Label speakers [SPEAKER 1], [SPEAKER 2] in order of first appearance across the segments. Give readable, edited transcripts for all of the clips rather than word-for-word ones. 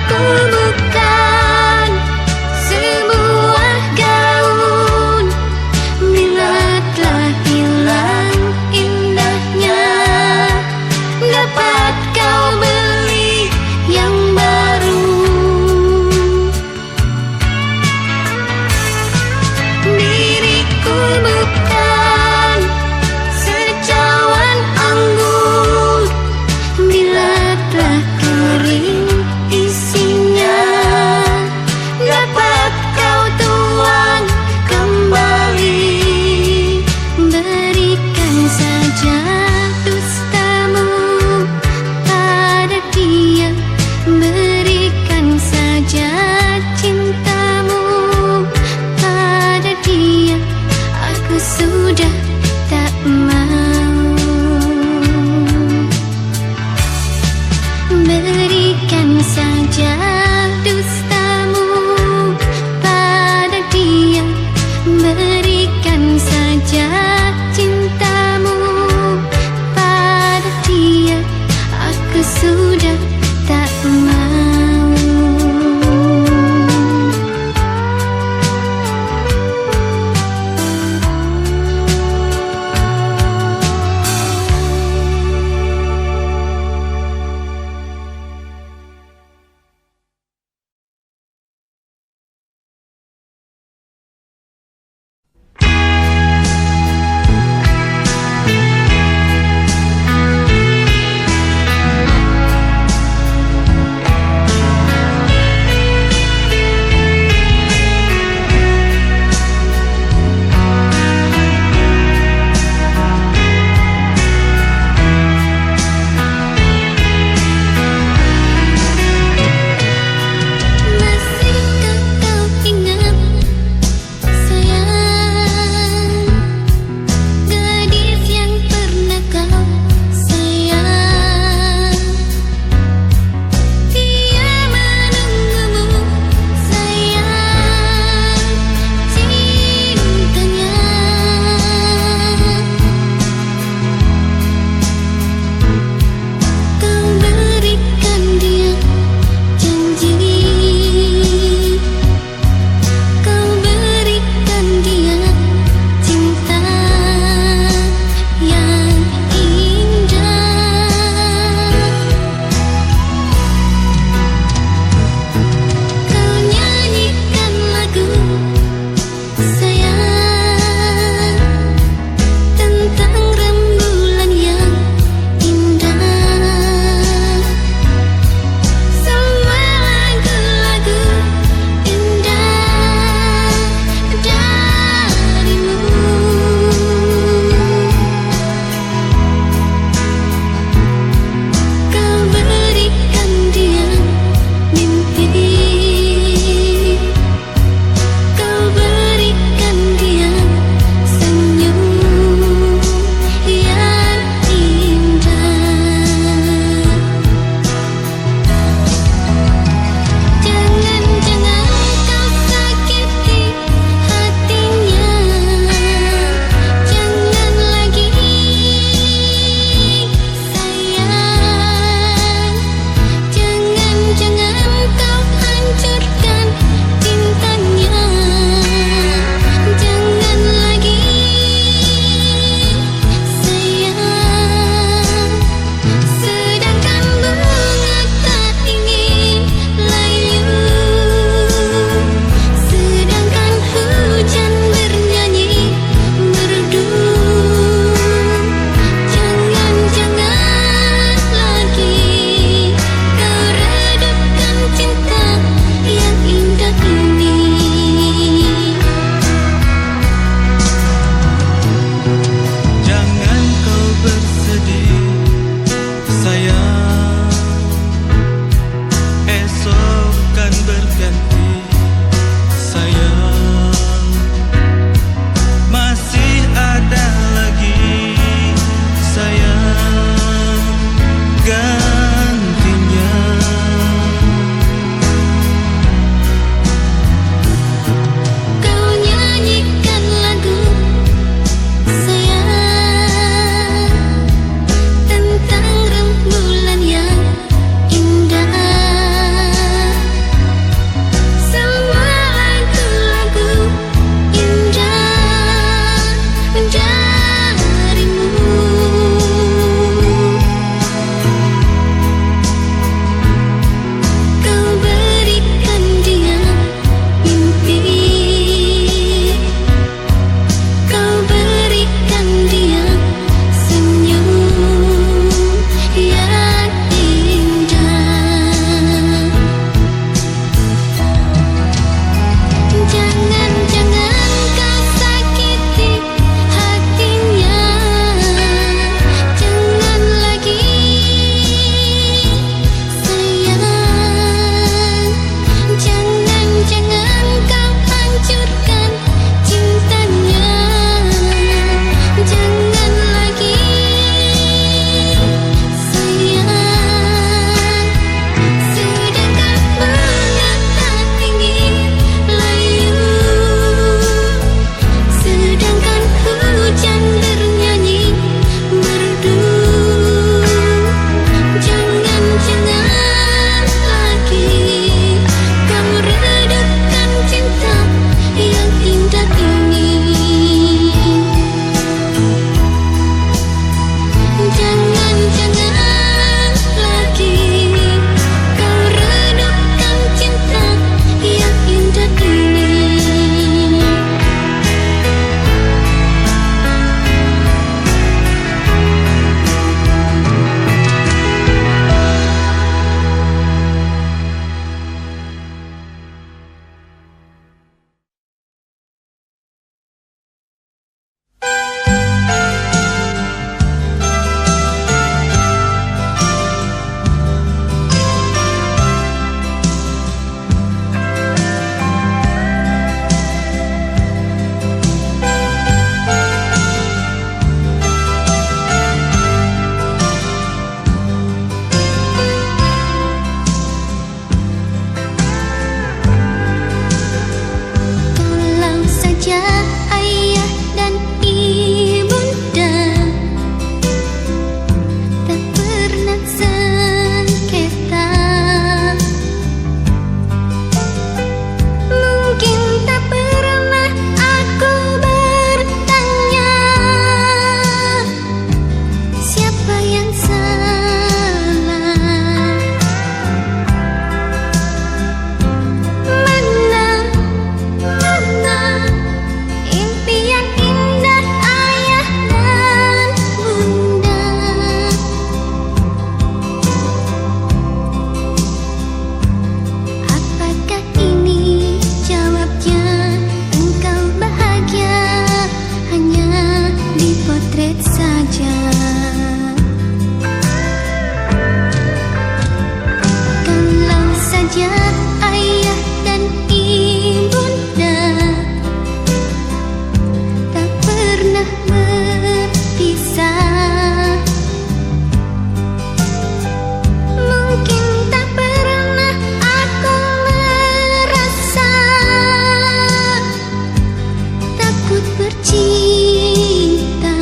[SPEAKER 1] Diriku bukan sebuah gaun, bila telah hilang indahnya, dapat kau beli yang baru. Diriku bukan secawan anggur, bila telah kering isinya, saja ayah dan ibunda tak pernah berpisah. Mungkin tak pernah aku merasa takut bercinta.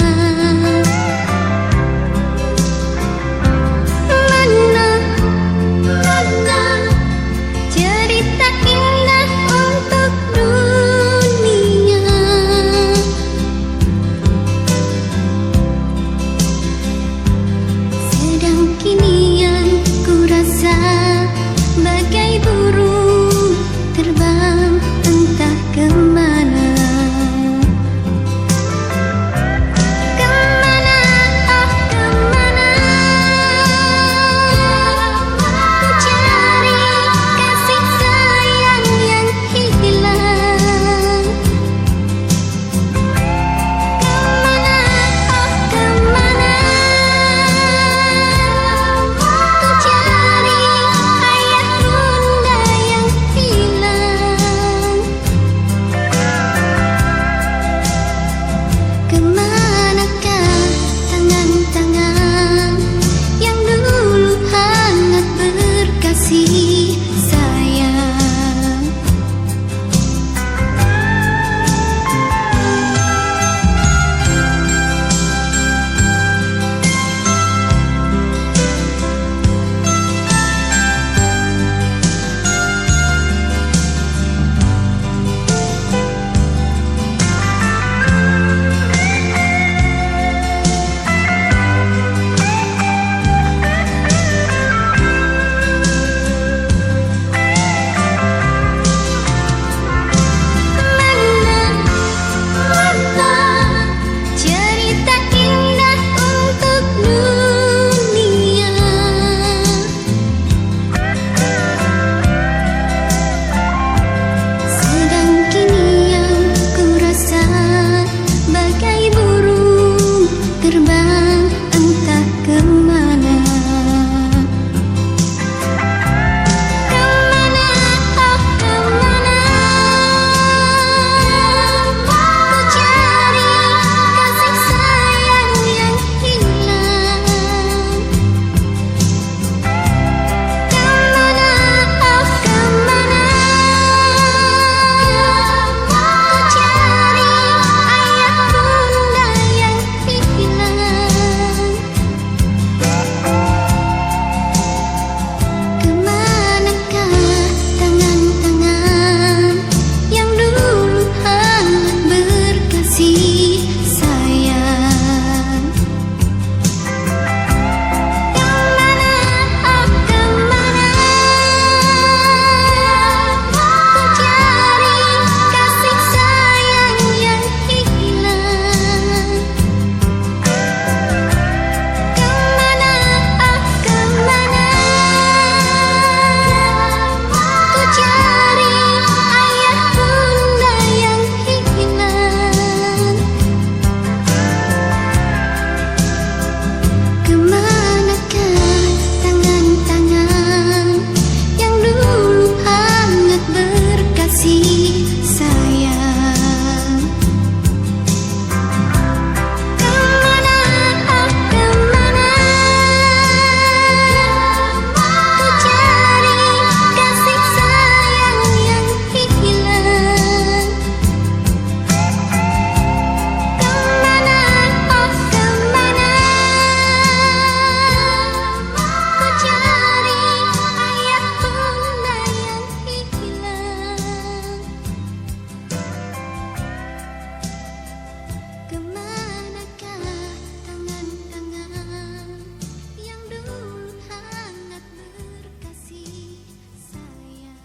[SPEAKER 1] Mana cerita indah untuk dunia, sedang kini yang ku rasa bagai burung terbang entah kemana. Kemana, oh kemana, mencari kasih sayang yang hilang. Kemana, oh kemana, mencari ayah bunda yang hilang. Kemanakah tangan-tangan yang dulu hangat berkasih sayang? Mana cerita indah untuk dunia, sedang kini yang ku rasa bagai burung terbang entah kemana. Kemana, oh kemana, mencari kasih sayang yang hilang. Kemana, oh kemana, mencari ayah bunda yang hilang. Kemanakah tangan-tangan yang dulu hangat berkasih sayang? Kemana, oh kemana, mencari kasih sayang yang hilang. Kemana, oh kemana, ku cari ayah bunda yang hilang. Kemanakah tangan-tangan yang dulu hangat berkasih sayang? Kemana, oh kemana, ku cari kasih sayang yang hilang. Kemana, oh kemana, ku cari ayah bunda yang hilang. Kemanakah tangan-tangan yang dulu hangat berkasih sayang?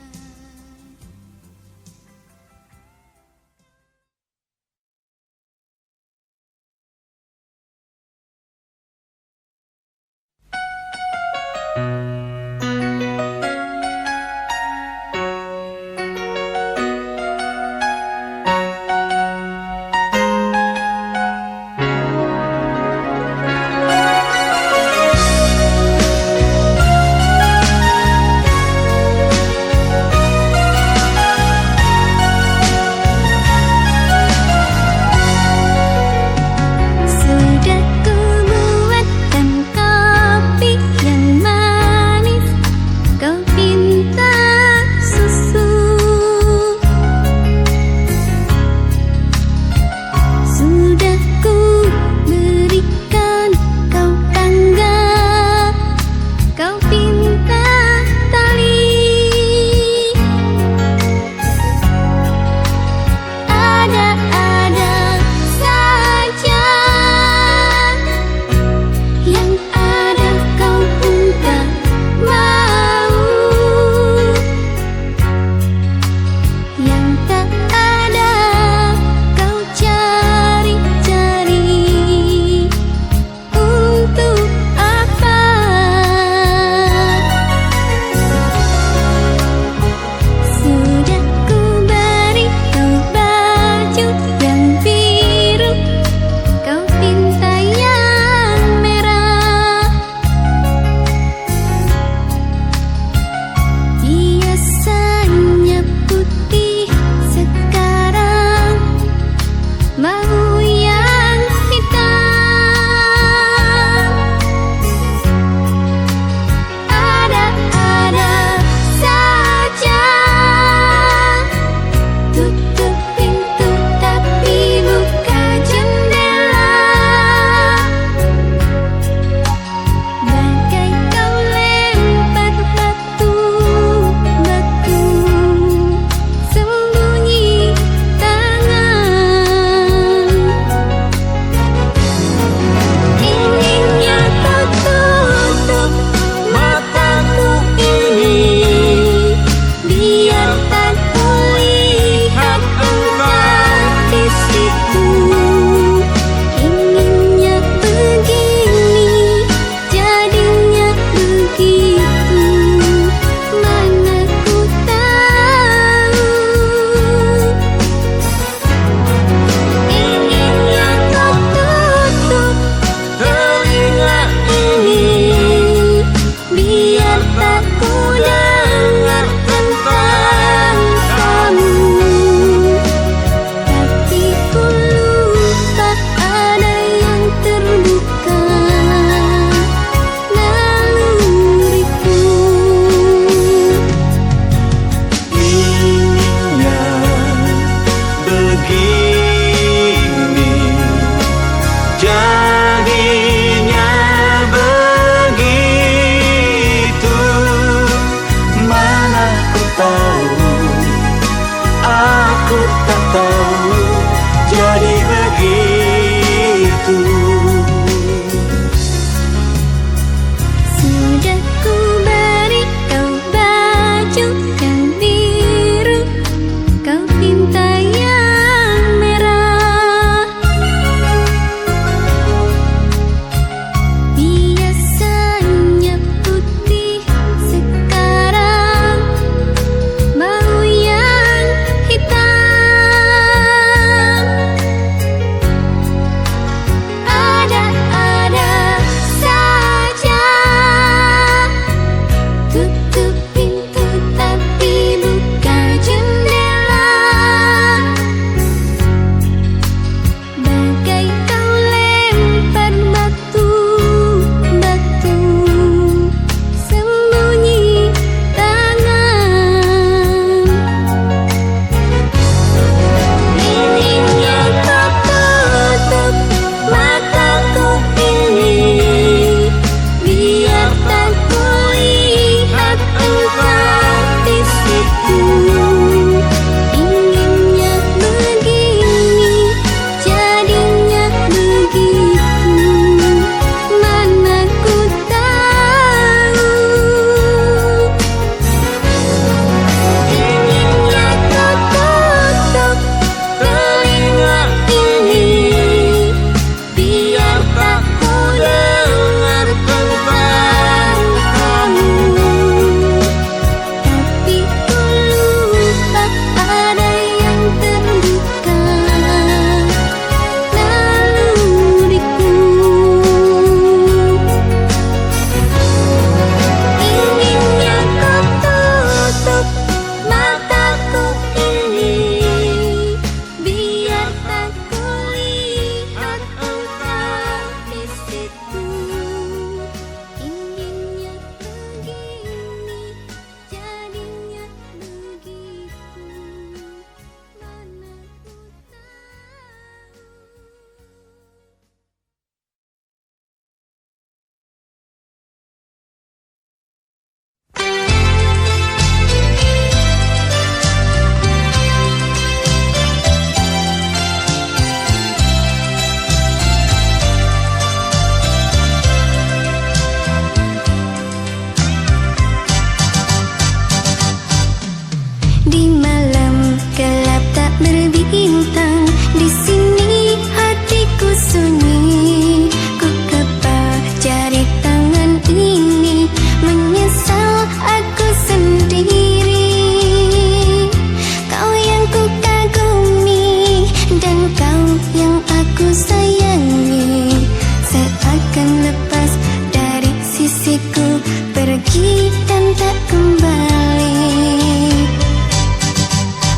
[SPEAKER 1] pergi dan tak kembali.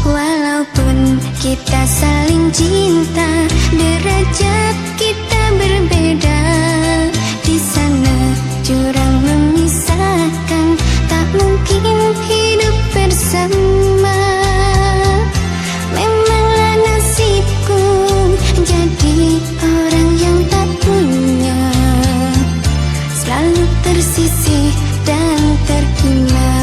[SPEAKER 1] Walaupun kita saling cinta, derajat kita berbeda. Di sana jurang memisahkan, tak mungkin hidup bersama. Memanglah nasibku jadi orang yang tak punya, selalu tersisih dan terhina.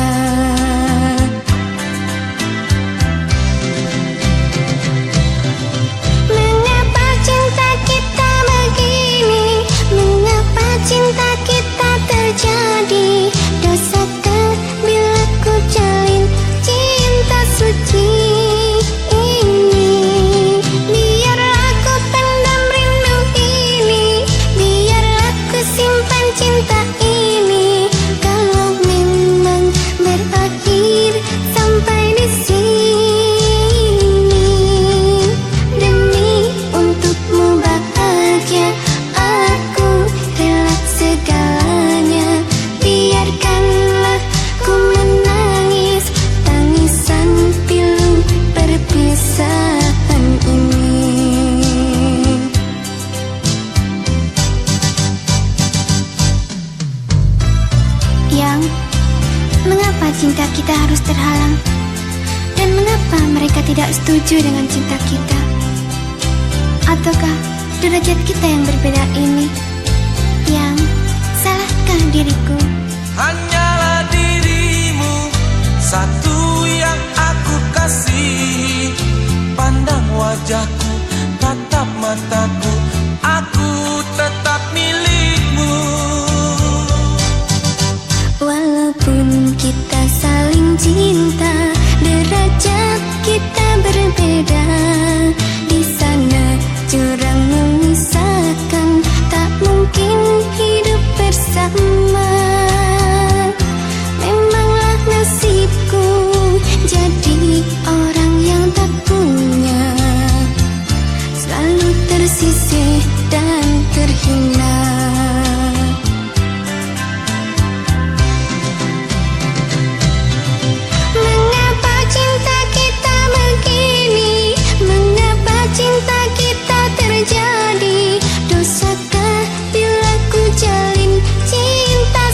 [SPEAKER 1] Mengapa cinta kita begini? Mengapa cinta kita terjadi? Dosakah bila ku jalin cinta suci ini? Biarlah ku pendam rindu ini, biarlah ku simpan cinta ini. Kalau memang berakhir sampai di sini, demi untukmu bahagia, aku rela segalanya. Biarkanlah ku menangis tangisan pilu perpisahan ini. Yang, mengapa cinta kita harus terhalang? Dan mengapa mereka tidak setuju dengan cinta kita? Ataukah derajat kita yang berbeda ini? Yang, salahkah diriku?
[SPEAKER 2] Hanyalah dirimu satu yang aku kasihi. Pandang wajahku, tatap mataku, aku tetap milikmu.
[SPEAKER 1] Walaupun kita saling cinta, derajat kita berbeda. Di sana jurang memisahkan, tak mungkin hidup bersama. Memanglah nasibku jadi orang yang tak punya, selalu tersisih dan terhina. Mengapa cinta kita begini? Mengapa cinta kita terjadi? Dosakah bila ku jalin cinta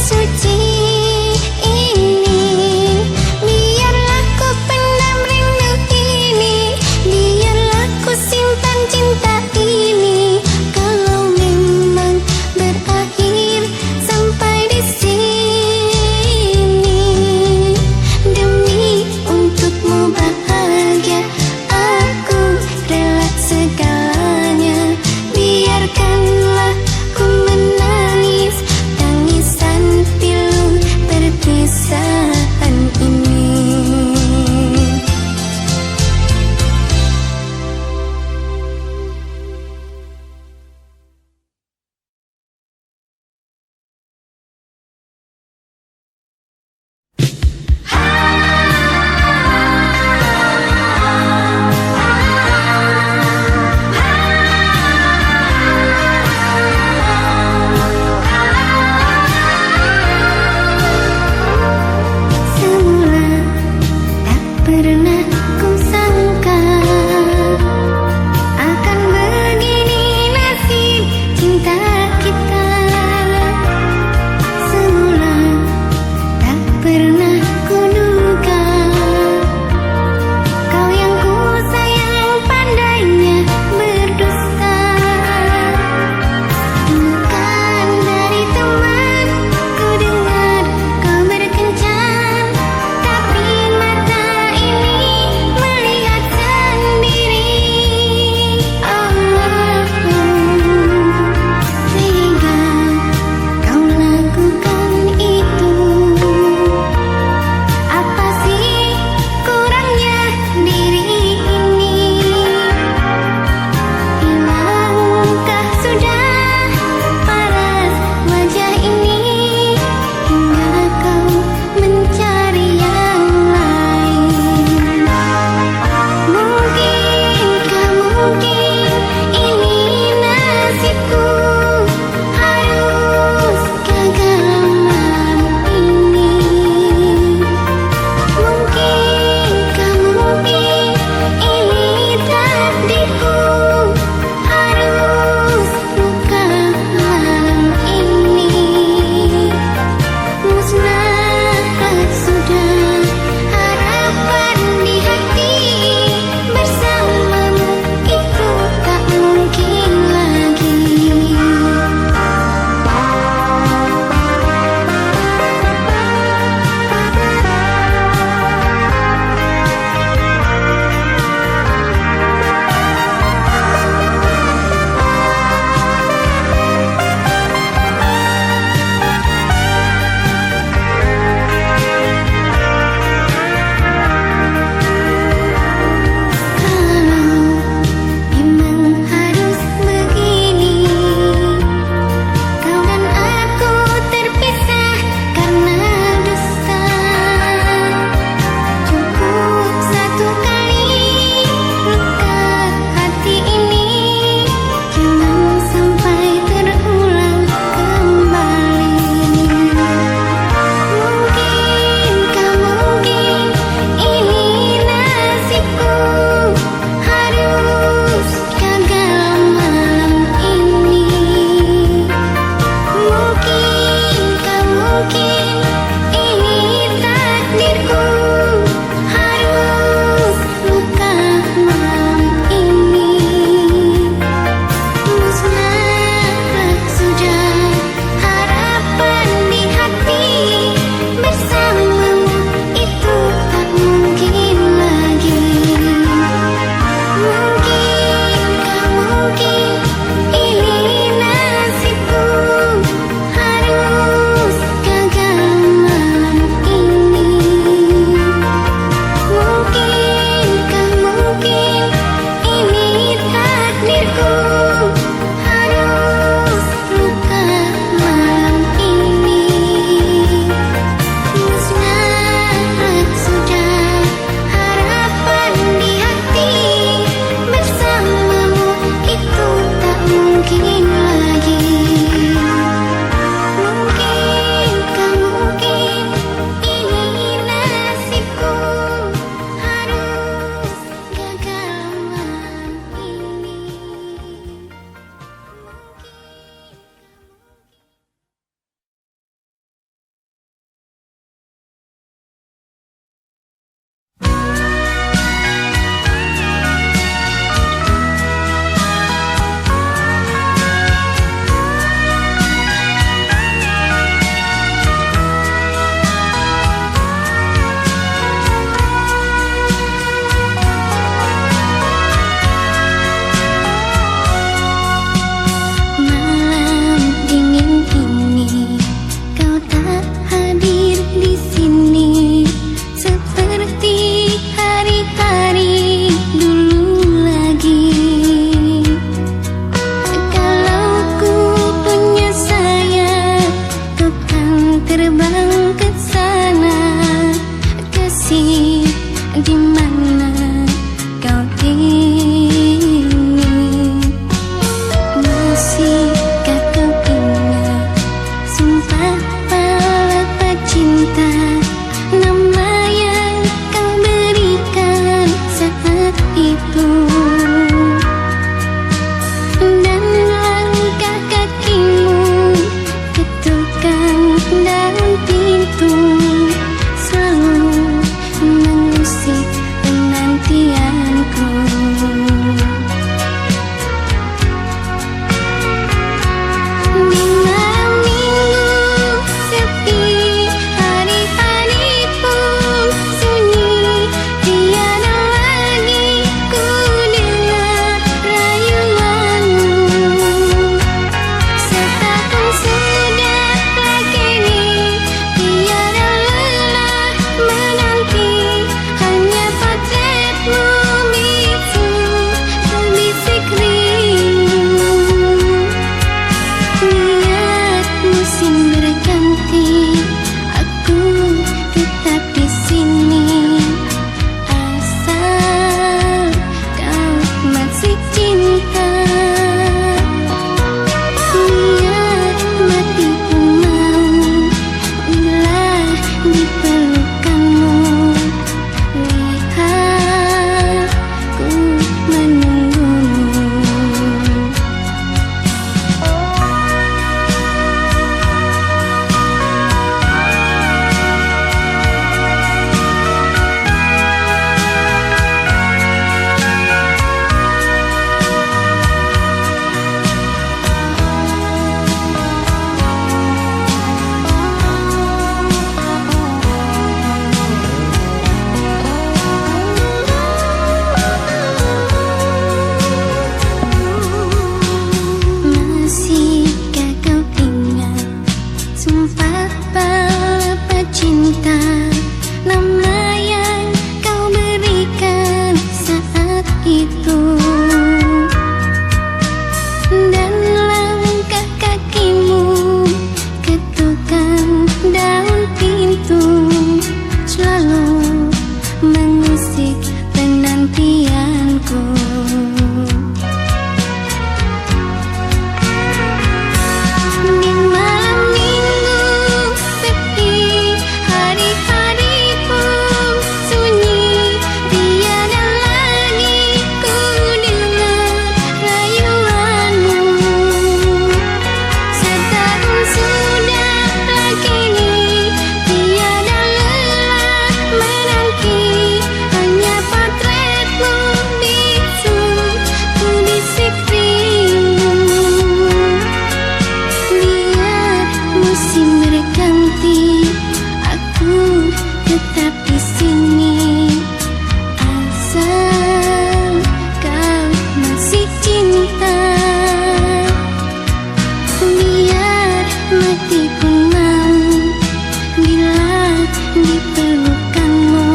[SPEAKER 1] di pelukanmu.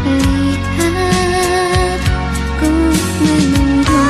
[SPEAKER 1] Lihat, ku menunggumu.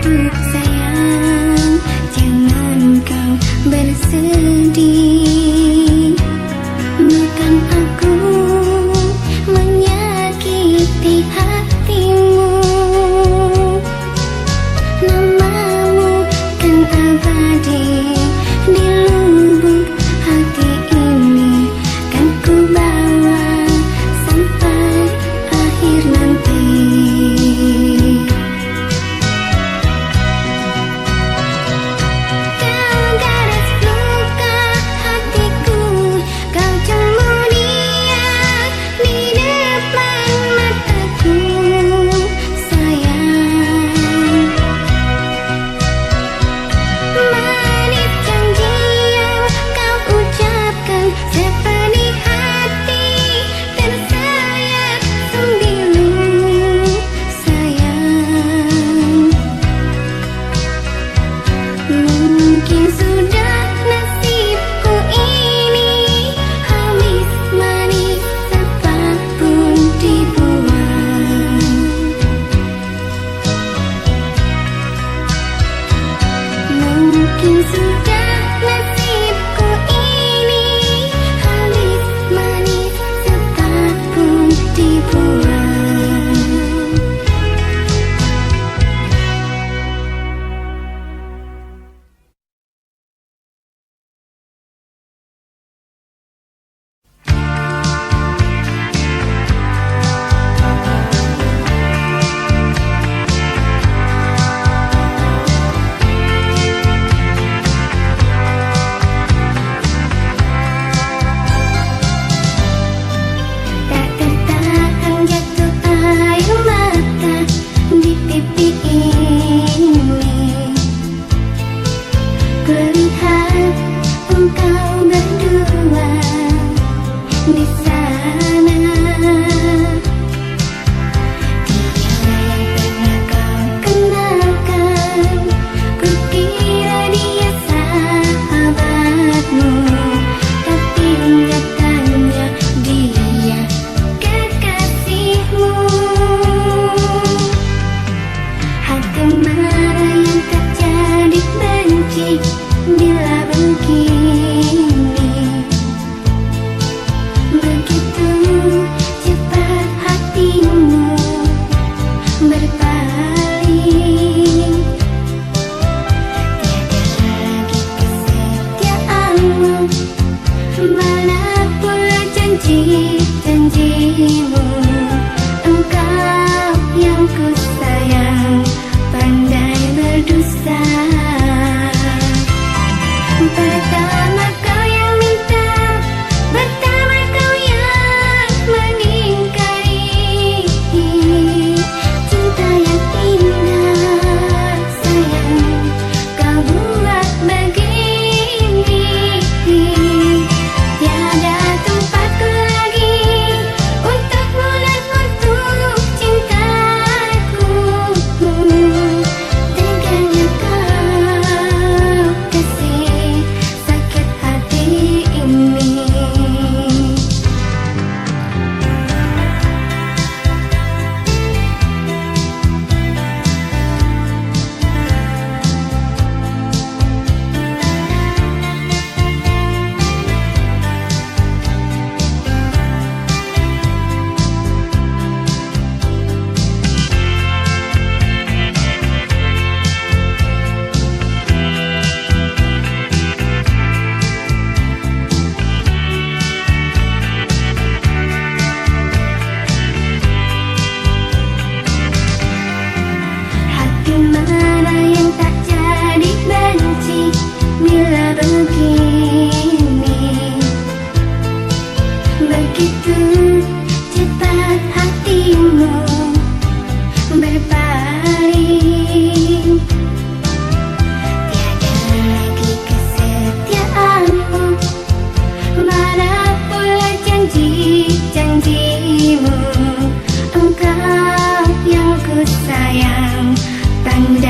[SPEAKER 1] untuk sayang, jangan kau bersedih. Bukan aku menyakiti hatimu, namamu kan abadi di lubuk hati ini, kan ku bawa sampai akhir nanti. Kau garis luka hatiku, kau kemudian di depan mataku, sayang. Manis janji yang kau ucapkan, sepenuh hati tersayat sembilu, sayang. Mungkin sudah nasibku ini, habis manis apapun dibuang. Mungkin sudah nasibku ini, habis manis apapun dibuang. Tak tertahan jatuh air mata di pipi ini, kulihat engkau berdua di sana. Dia yang pernah kau kenalkan, kukira dia sahabatmu, tapi nyatanya dia kekasihmu. Hati mana yang tak jadi benci bila begini, begitu cepat hatimu berpaling. Tiada lagi kesetiaanmu, mana pula janji-janjimu. Engkau yang ku sayang, pandai berdusta. Pertama kau yang minta, pertama kau yang mengingkari. Cinta yang indah, sayang, kau buat begini. Tiada tempatku lagi untukmu dan untuk cintaku. Teganya kau kasih sakit hati ini. Hati mana yang tak jadi benci bila begini, begitu cepat hatimu berpaling. Tiada lagi kesetiaanmu, mana pula janji-janjimu. Engkau yang ku sayang, pandai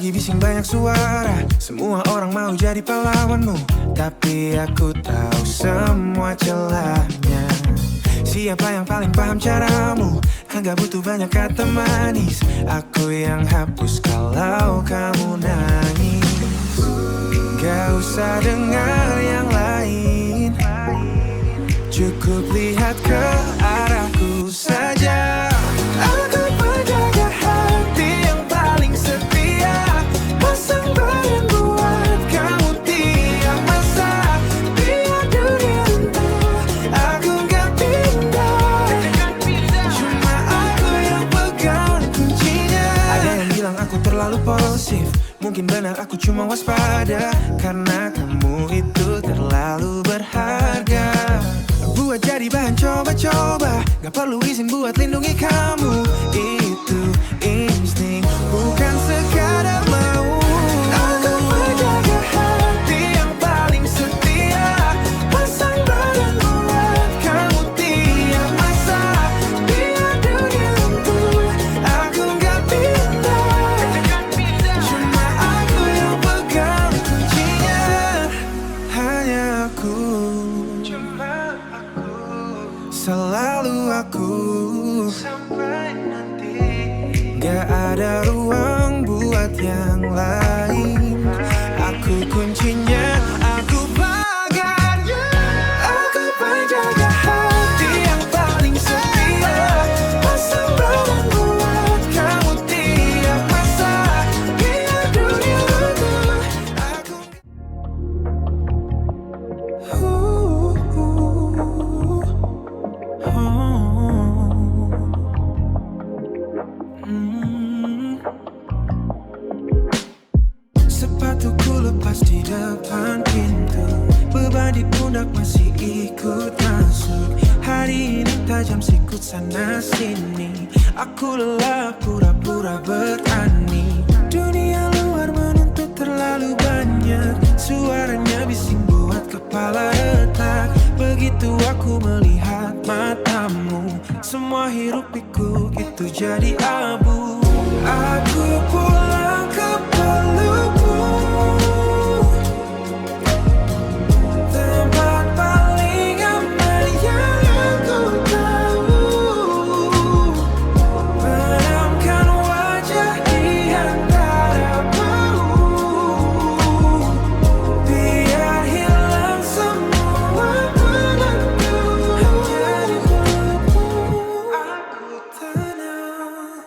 [SPEAKER 3] lagi bising banyak suara. Semua orang mau jadi pahlawanmu, tapi aku tahu semua celahnya. Siapa yang paling paham caramu? Enggak butuh banyak kata manis, aku yang hapus kalau kamu nangis. Gak usah dengar yang lain, cukup lihat ke arahku saja. Aku penjaga hati yang paling setia, pasang badan buat kamu tiap masa. Biar dunia runtuh, aku gak pindah. Cuma aku yang pegang kuncinya. Ada yang bilang aku terlalu posesif, mungkin benar aku cuma waspada, karena kamu itu terlalu berharga. Buat jadi bahan coba-coba, gak perlu izin buat lindungi kamu. Itu insting, bukan sekadar mau. Aku menjaga hati yang paling setia, pasang badan buat kamu tiap masa. Biar dunia runtuh, aku gak pindah. Cuma aku yang pegang kuncinya. Hanya aku, selalu aku, sampai nanti. Gak ada ruang buat yang lain. Aku kuncinya, aku pagarnya. Aku penjaga hati yang paling setia, pasang badan buat kamu tiap masa. Biar dunia runtuh, aku sepatuku lepas di depan pintu, beban di pundak masih ikut masuk. Hari ini tajam sikut sana sini, aku lelah pura-pura berani. Dunia luar menuntut terlalu banyak, suaranya bising buat kepala retak. Begitu aku melihat matamu, semua hiruk pikuk itu jadi abu. Aku pulang ke pelukmu, tempat paling aman yang aku tahu. Benamkan wajah di antara bau, biar hilang semua penatku. Hanya di pelukmu aku tenang.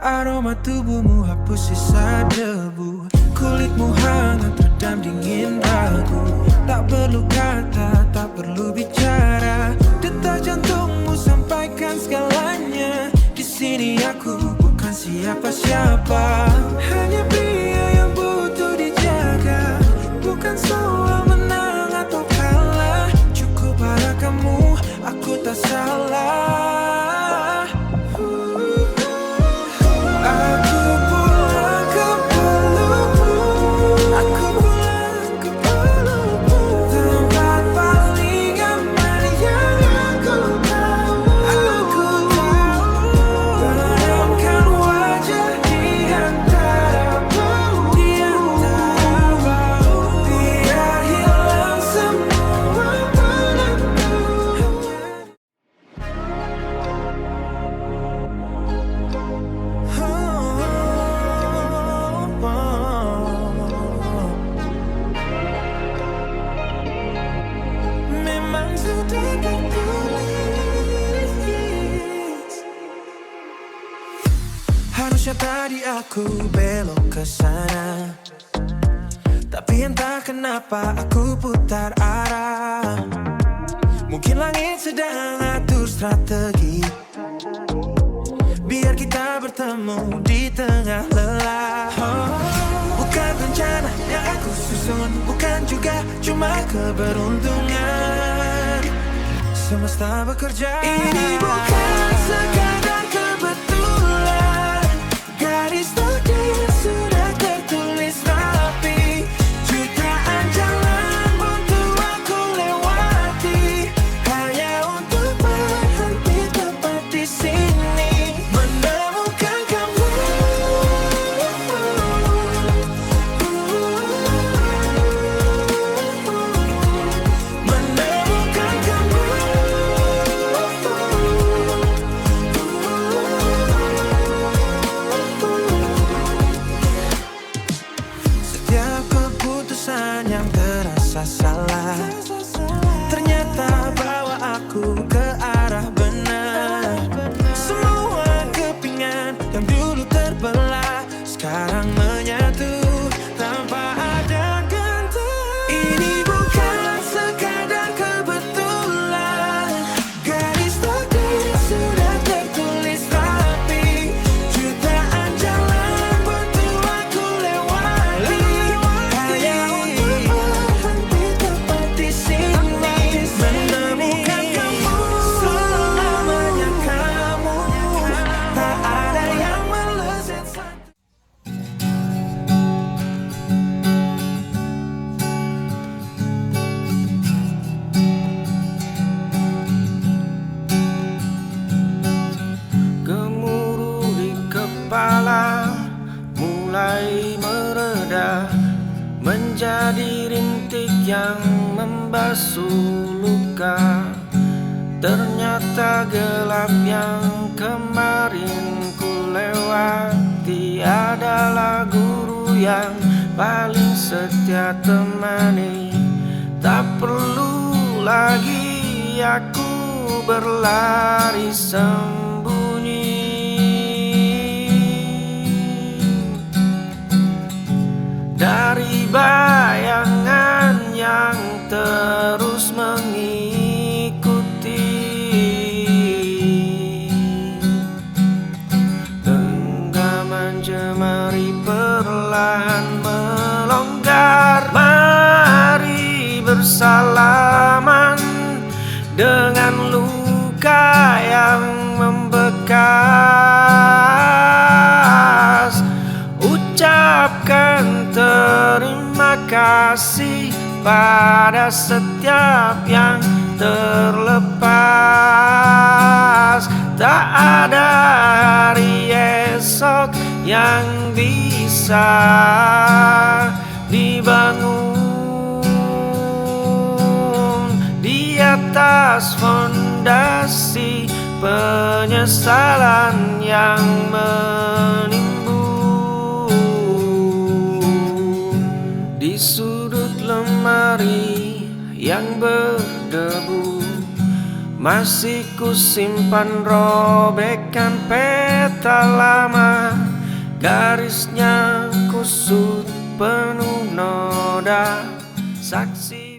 [SPEAKER 3] Aroma tubuhmu hapus sisa debu, kulitmu hangat redam dingin ragu. Tak perlu kata, tak perlu bicara, detak jantungmu sampaikan segalanya. Di sini aku bukan siapa-siapa, hanya pria yang butuh dijaga. Bukan soal menang atau kalah, cukup pada kamu, aku tak salah. Aku pulang ke pelukmu, aku pulang ke pelukmu, tempat paling aman yang aku tahu. Aku tahu, benamkan wajah di antara bau, biar hilang semua penatku. Memang sudah tertulis, harusnya tadi aku belok ke sana, tapi entah kenapa aku putar arah. Mungkin langit sedang atur strategi, biar kita bertemu di tengah lelah. Bukan rencana yang aku susun, bukan juga cuma keberuntungan. Semesta bekerja, ini bukan sekadar kebetulan. Garis takdir sudah tertulis rapi, jutaan jalan untuk aku lewati, hanya untuk berhenti tepat di sini, menemukan kamu. Jadi rintik yang membasuh luka, ternyata gelap yang kemarin ku lewati adalah guru yang paling setia temani. Tak perlu lagi aku berlari sembunyi dari bayangan yang terus mengikuti. Genggaman jemari perlahan melonggar. Mari bersalaman dengan luka yang membekas. Ucapkan terima kasih pada setiap yang terlepas. Tak ada hari esok yang bisa dibangun di atas fondasi penyesalan yang menimbun. Di sudut lemari yang berdebu masih kusimpan robekan peta lama. Garisnya kusut penuh noda saksi.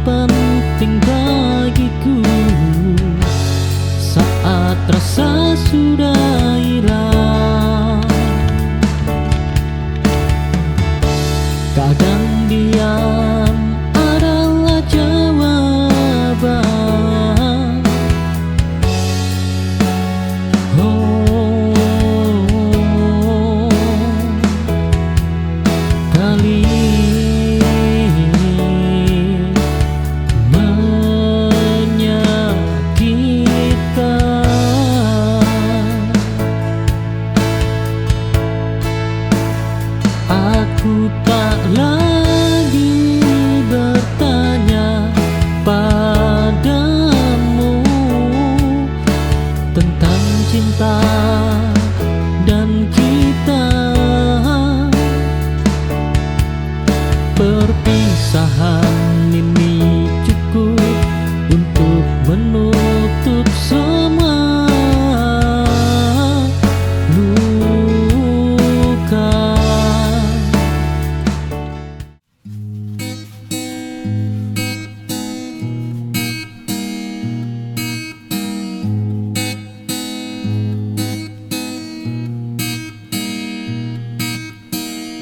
[SPEAKER 4] Penting bagiku saat rasa sudah hilang. Kadang diam adalah jawaban. Kali aku tak lagi bertanya padamu tentang cinta dan kita. Perpisahan ini cukup untuk menutup semua luka.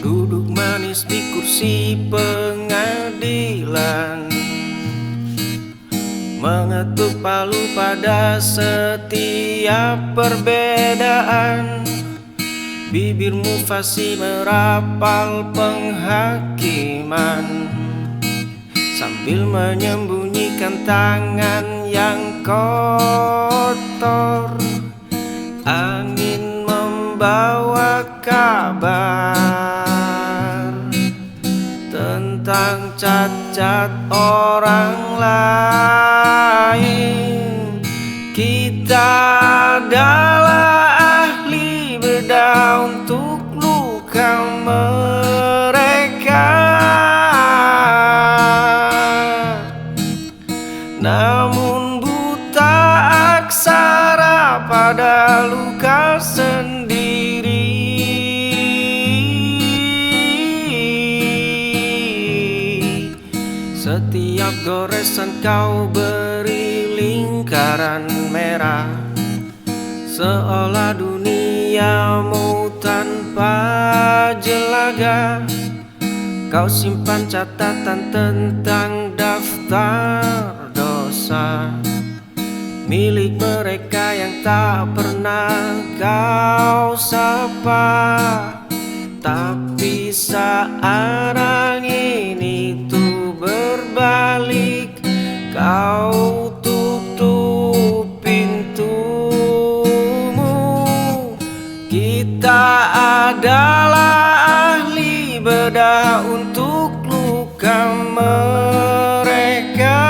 [SPEAKER 3] Duduk manis di kursi pengadilan, mengetuk palu pada setiap perbedaan. Bibirmu fasih merapal penghakiman, sambil menyembunyikan tangan yang kotor. Angin membawa kabar tentang cacat orang lain. Kita adalah ahli bedah untuk luka mereka. Namun buta aksara
[SPEAKER 5] Setiap goresan kau beri lingkaran merah, seolah duniamu tanpa jelaga. Kau simpan catatan tentang daftar dosa milik mereka yang tak pernah kau sapa. Tapi saat angin itu berbalik, kau tutup pintumu. Kita adalah ahli bedah untuk luka mereka.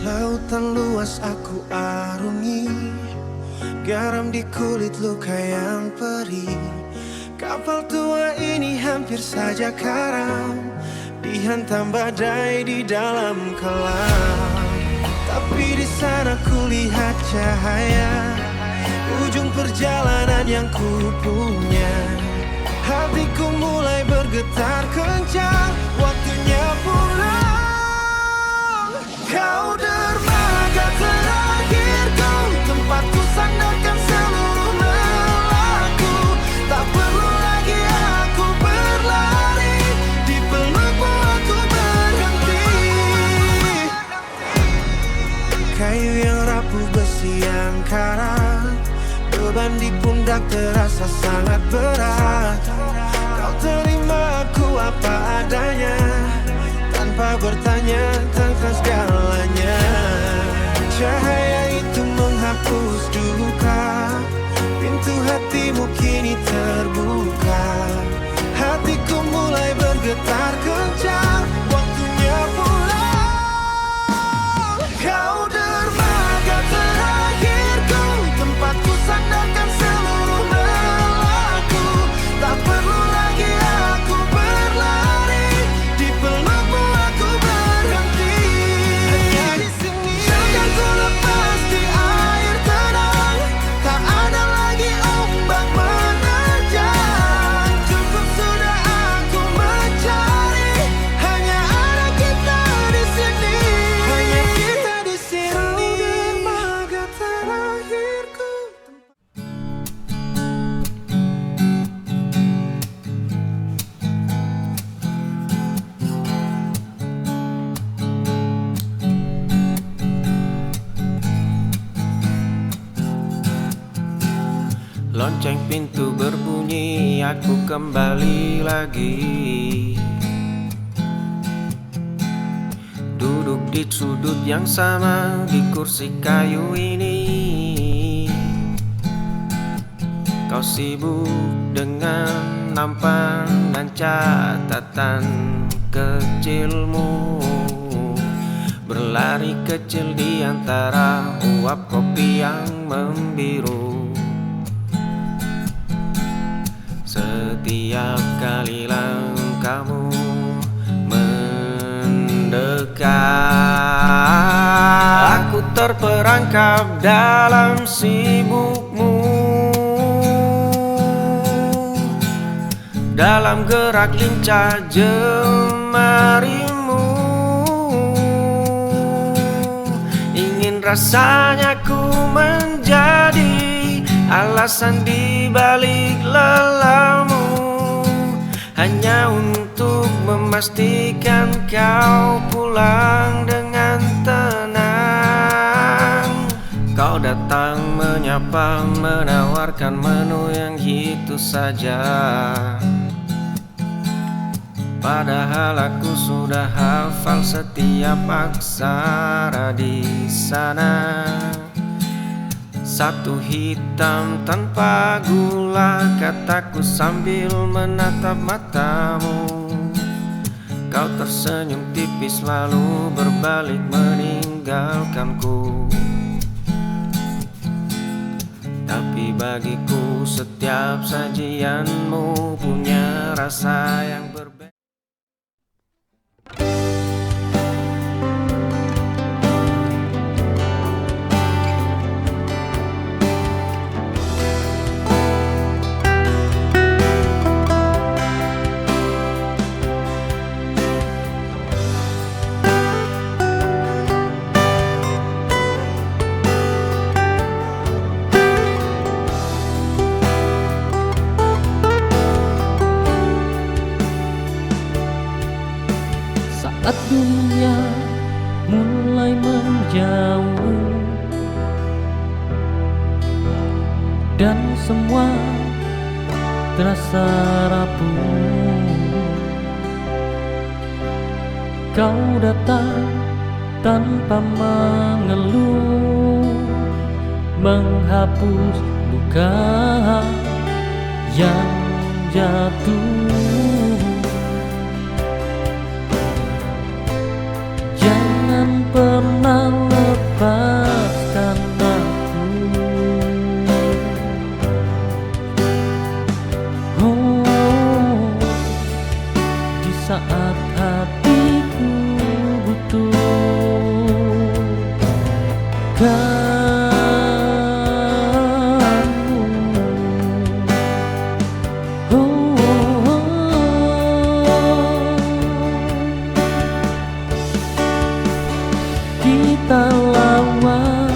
[SPEAKER 3] Lautan luas aku arungi, garam di kulit luka yang perih. Kapal tua ini hampir saja karam, dihantam badai di dalam kelam. Tapi di sana kulihat cahaya, ujung perjalanan yang ku punya. Hatiku mulai bergetar kencang, waktunya pulang. Kau dermaga terakhirku, tempatku sandarkan seluruh lelahku. Tak perlu lagi aku berlari, di pelukmu aku berhenti. Kayu yang rapuh, besi yang karat, beban di pundak terasa sangat berat. Kau terima aku apa adanya, tanpa bertanya tentang segalanya. Cahaya itu menghapus duka, pintu hatimu kini terbuka. Hatiku mulai bergetar kencang, waktunya pulang. Kau dermaga terakhirku, tempatku sandarkan seluruh lelahku. Tak perlu lagi aku berlari, di pelukmu aku berhenti. Hanya di sini akan ku lepas di air tenang, tak ada lagi ombak menerjang. Cukup sudah aku mencari, hanya ada kita di sini. Hanya kita di sini. Dermaga terakhirku.
[SPEAKER 5] Lonceng pintu berbunyi, aku kembali lagi. Duduk di sudut yang sama, di kursi kayu ini. Kau sibuk dengan nampan dan catatan kecilmu, berlari kecil di antara uap kopi yang membiru. Setiap kali langkahmu mendekat, aku terperangkap dalam sibukmu, dalam gerak lincah jemarimu. Ingin rasanya ku menjadi alasan di balik lelahmu, hanya untuk memastikan kau pulang dengan tenang. Kau datang menyapa, menawarkan menu yang itu saja, padahal aku sudah hafal setiap aksara di sana. Satu hitam tanpa gula, kataku sambil menatap matamu. Kau tersenyum tipis lalu berbalik meninggalkanku. Tapi bagiku setiap sajianmu punya rasa yang berbeda.
[SPEAKER 4] saat dunia mulai menjauh dan semua terasa rapuh, kau datang tanpa mengeluh, menghapus luka yang jatuh. Jangan pernah lepaskan aku, oh, di saat hatiku butuh kamu. Kita lawan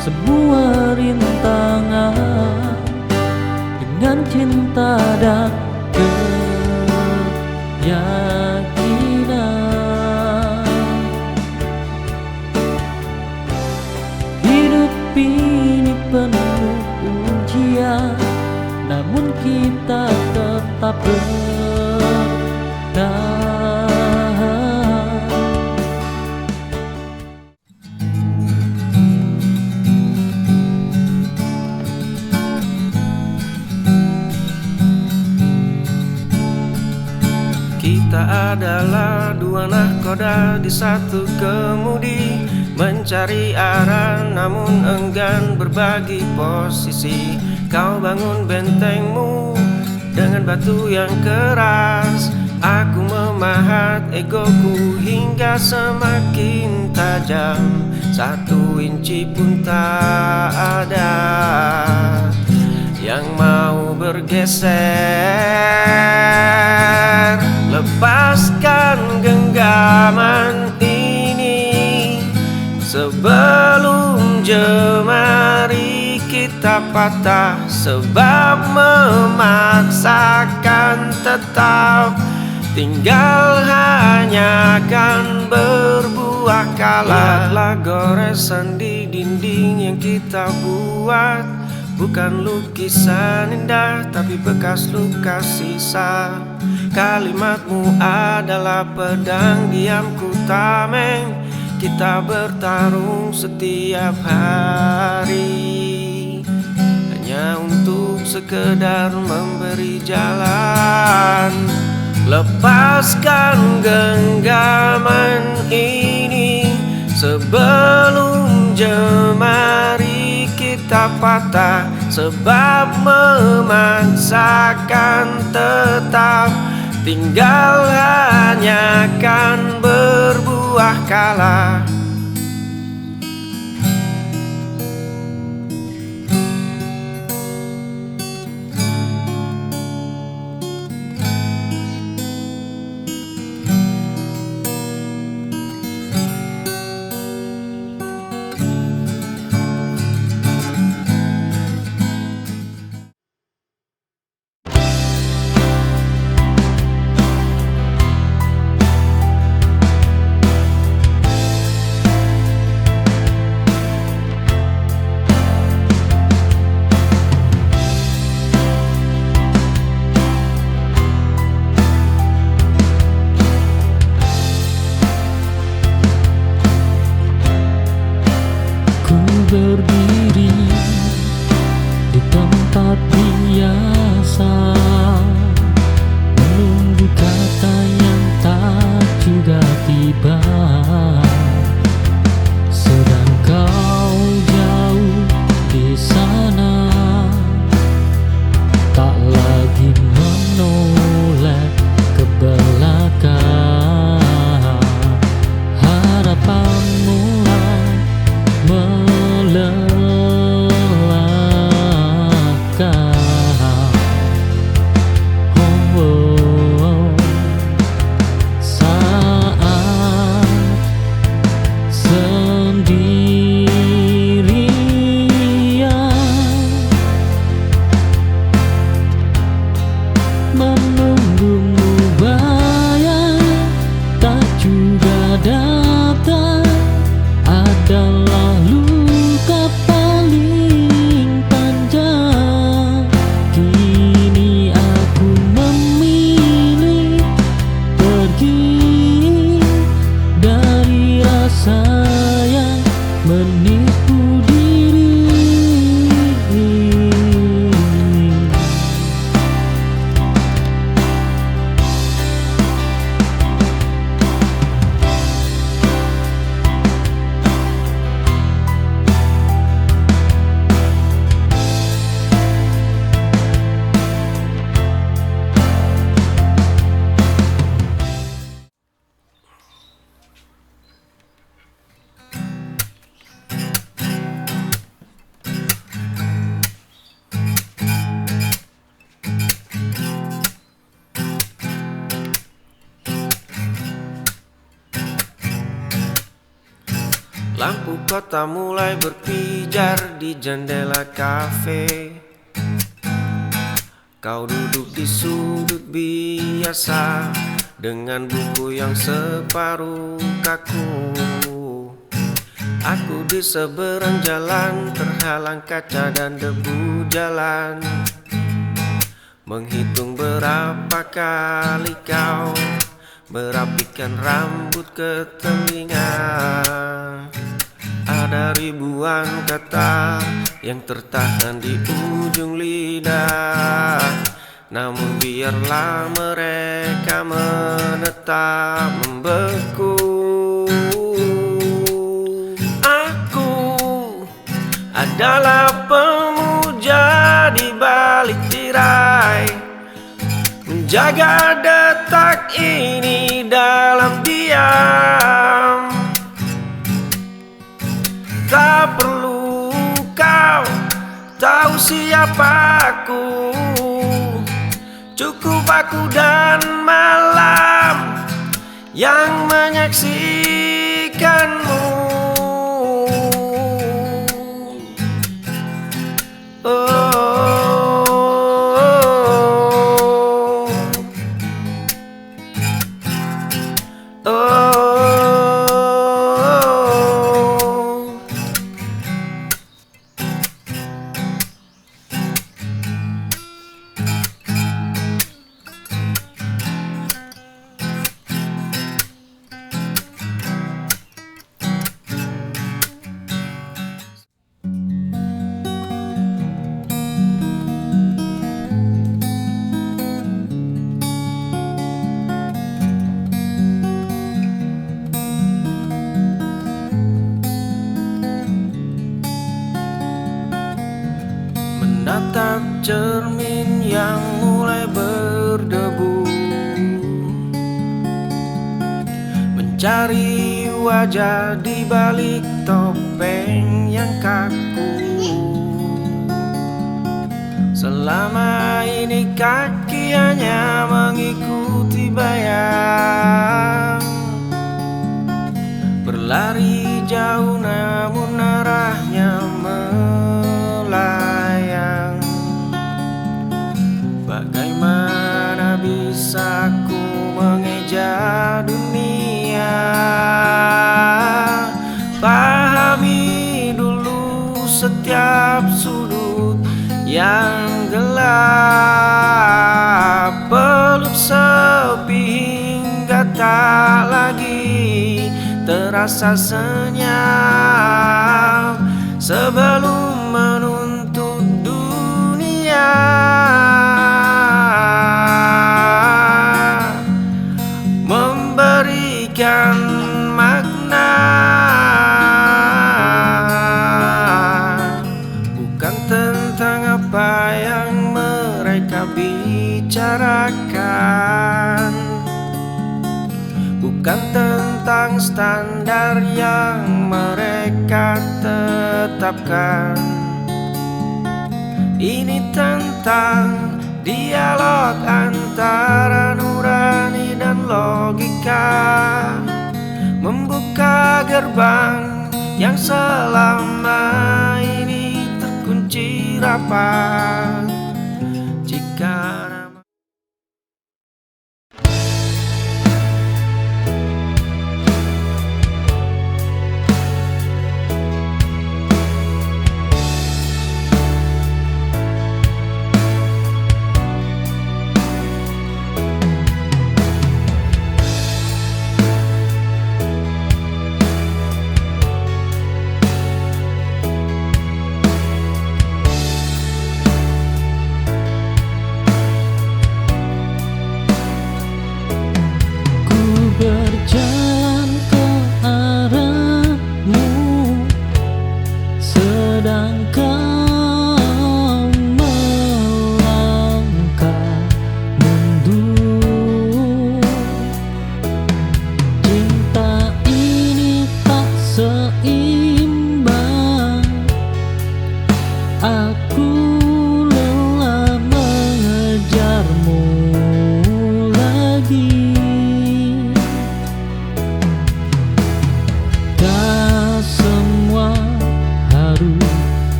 [SPEAKER 4] semua rintangan dengan cinta dan keyakinan. Hidup ini penuh ujian, namun kita tetap bertahan.
[SPEAKER 5] Kita adalah dua nahkoda di satu kemudi, mencari arah namun enggan berbagi posisi. Kau bangun bentengmu dengan batu yang keras, aku memahat egoku hingga semakin tajam. 1 inci pun tak ada yang mau bergeser. Lepaskan genggaman ini sebelum jemari kita patah, sebab memaksakan tetap tinggal hanya akan berbuah kalah. Lihatlah goresan di dinding yang kita buat, bukan lukisan indah tapi bekas luka sisa. Kalimatmu adalah pedang diamku tameng, kita bertarung setiap hari hanya untuk sekedar memberi jalan. Lepaskan genggaman ini sebelum jemari kita patah, sebab memaksakan tetap tinggal hanya akan berbuah kalah. Lampu kota mulai berpijar di jendela kafe. Kau duduk di sudut biasa dengan buku yang separuh kaku. Aku di seberang jalan terhalang kaca dan debu jalan, menghitung berapa kali kau merapikan rambut ke telinga. Ada ribuan kata yang tertahan di ujung lidah, namun biarlah mereka menetap membeku. Aku adalah pemuja di balik tirai, menjaga detak ini dalam diam. Tak perlu kau tahu siapa aku, cukup aku dan malam yang menyaksikanmu. Menatap cermin yang mulai berdebu, mencari wajah di balik topeng yang kaku. Selama ini kaki hanya mengikuti bayang, berlari jauh namun arahnya melayang. Bagaimana bisa ku mengeja dunia? Pahami dulu setiap sudut yang gelap, peluk sepi hingga tak lagi terasa senyap, sebelum menuntut dunia memberikan makna. Bukan tentang apa yang mereka bicarakan, bukan tentang standar yang mereka tetapkan. Ini tentang dialog antara nurani dan logika, membuka gerbang yang selama ini terkunci rapat. Jika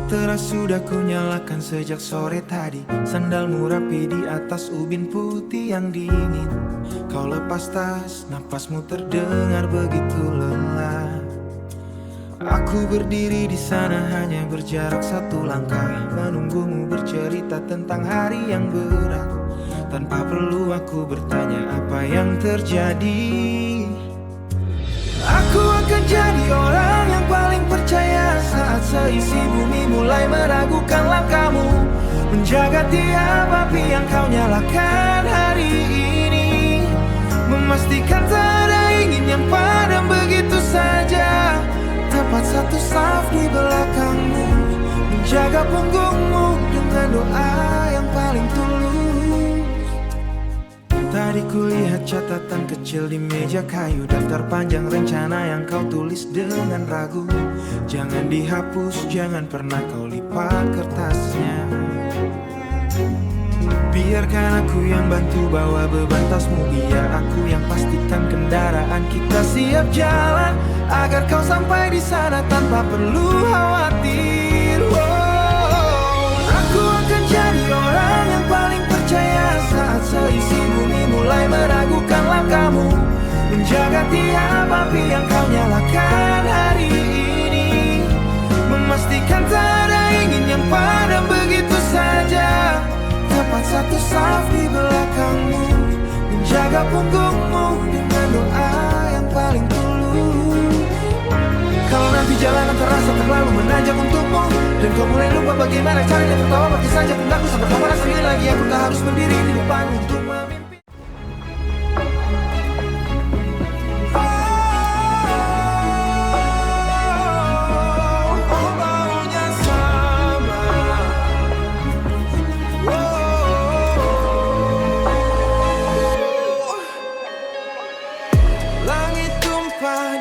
[SPEAKER 3] teras sudah ku nyalakan sejak sore tadi. Sandalmu rapi di atas ubin putih yang dingin. Kau lepas tas, napasmu terdengar begitu lelah. Aku berdiri di sana hanya berjarak satu langkah, menunggumu bercerita tentang hari yang berat. Tanpa perlu aku bertanya apa yang terjadi. Aku akan jadi orang yang paling percaya saat seisi bumi mulai meragukan langkahmu. Menjaga tiap api yang kau nyalakan hari ini, memastikan tak ada ingin yang padam begitu saja. Tepat satu saf di belakangmu, menjaga punggungmu dengan doa yang paling tulus. Tadi kulihat catatan kecil di meja kayu, daftar panjang rencana yang kau tulis dengan ragu. Jangan dihapus, jangan pernah kau lipat kertasnya. Biarkan aku yang bantu bawa beban tasmu, biar aku yang pastikan kendaraan kita siap jalan, agar kau sampai di sana tanpa perlu khawatir. Aku akan jadi orang yang paling percaya saat seisi bumi mulai meragukan langkahmu. Menjaga tiap api yang kau nyalakan hari ini, memastikan tak ada ingin yang padam begitu saja. Tepat satu saf di belakangmu, menjaga punggungmu dengan doa yang paling tulus. Kalau nanti jalanan terasa terlalu menanjak untukmu, dan kau mulai lupa bagaimana caranya tertawa, pergi saja pundakku sampai kau merasa sendiri lagi. Aku tak harus berdiri di depan untuk memimpi.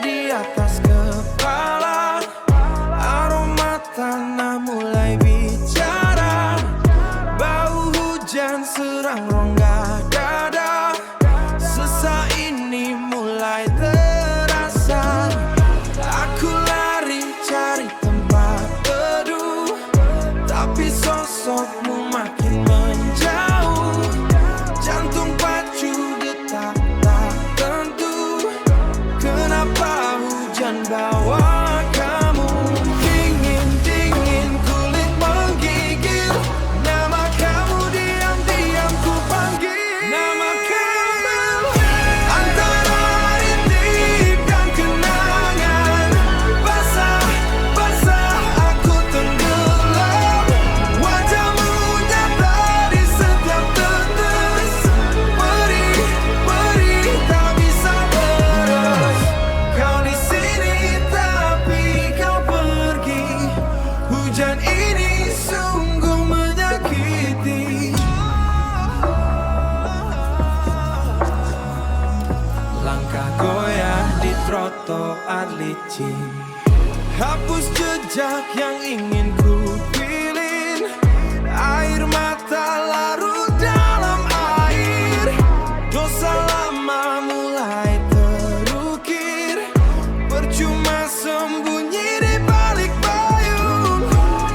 [SPEAKER 3] Di atas kepala, aroma tanah mulai bicara, bau hujan serang rongga dada, sesak ini mulai terasa. Aku lari cari tempat teduh, tapi sosokmu makin menjauh. Jantung pacu detak tak tentu, kenapa hujan bawa kamu? Dingin-dingin kulit menggigil, nama kamu diam-diam ku panggil. Nama kamu antara rintik dan kenangan, basah-basah aku tenggelam. Wajahmu nyata di setiap tetes, perih-perih tak bisa beres. Kau di sini tapi kau pergi, hujan ini sungguh menyakiti. Langkah goyah di trotoar licin, hapus jejak yang ingin ku pilih. Air mata larut dalam air, dosa lama mulai terukir. Percuma sembunyi di balik payung,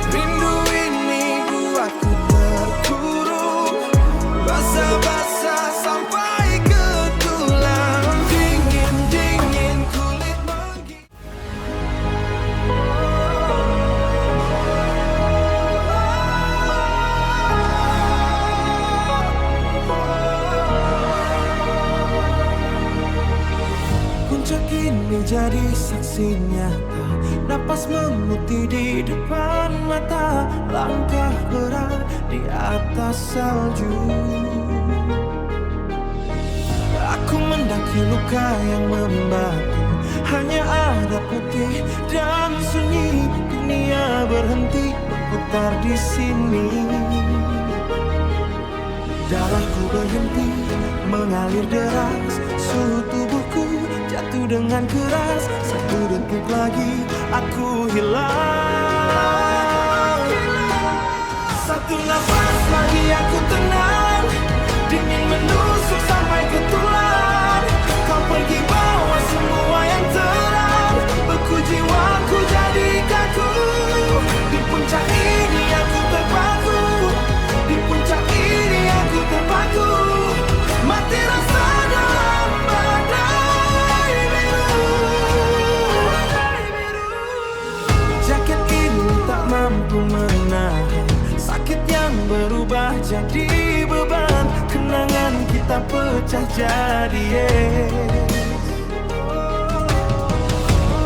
[SPEAKER 3] rindu ini buatku terkurung, basah-basah sampai ke tulang. Dingin-dingin kulit menggigil. Puncak ini jadi saksi nyata, napas memutih di depan mata, langkah berat di atas salju. Aku mendaki luka yang membatu, hanya ada putih dan sunyi. Dunia berhenti berputar di sini, darahku berhenti mengalir deras, suhu tubuhku jatuh dengan keras. Satu detik lagi aku hilang, satu nafas lagi aku tenang. Dingin menusuk sampai ke tulang, kau pergi bawa semua yang terang. Beku jiwaku jadi kaku di puncak ini. pecah jadi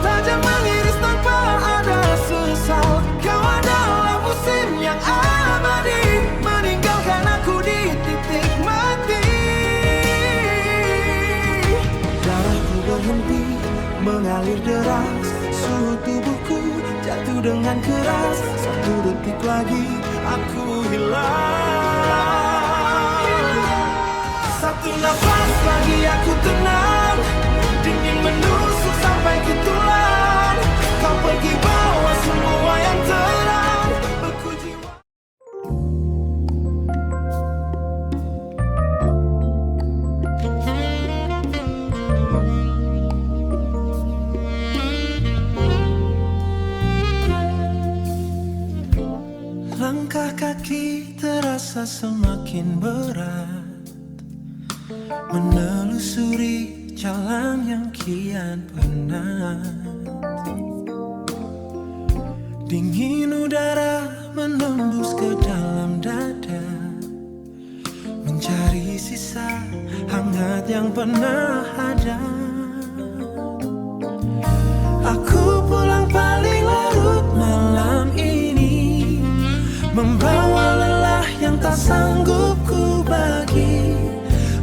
[SPEAKER 3] tajam mengiris tanpa ada sesal. Kau adalah musim yang abadi, meninggalkan aku di titik mati. Darahku berhenti mengalir deras, suhu tubuhku jatuh dengan keras. Satu detik lagi aku hilang. Satu nafas lagi aku tenang, dingin menusuk sampai ke tulang. Kau pergi bawa semua yang terang, beku jiwa. Langkah kaki terasa semakin berat, menelusuri jalan yang kian penat. Dingin udara menembus ke dalam dada, mencari sisa hangat yang pernah ada. Aku pulang paling larut malam ini, membawa lelah yang tak sanggup ku bagi.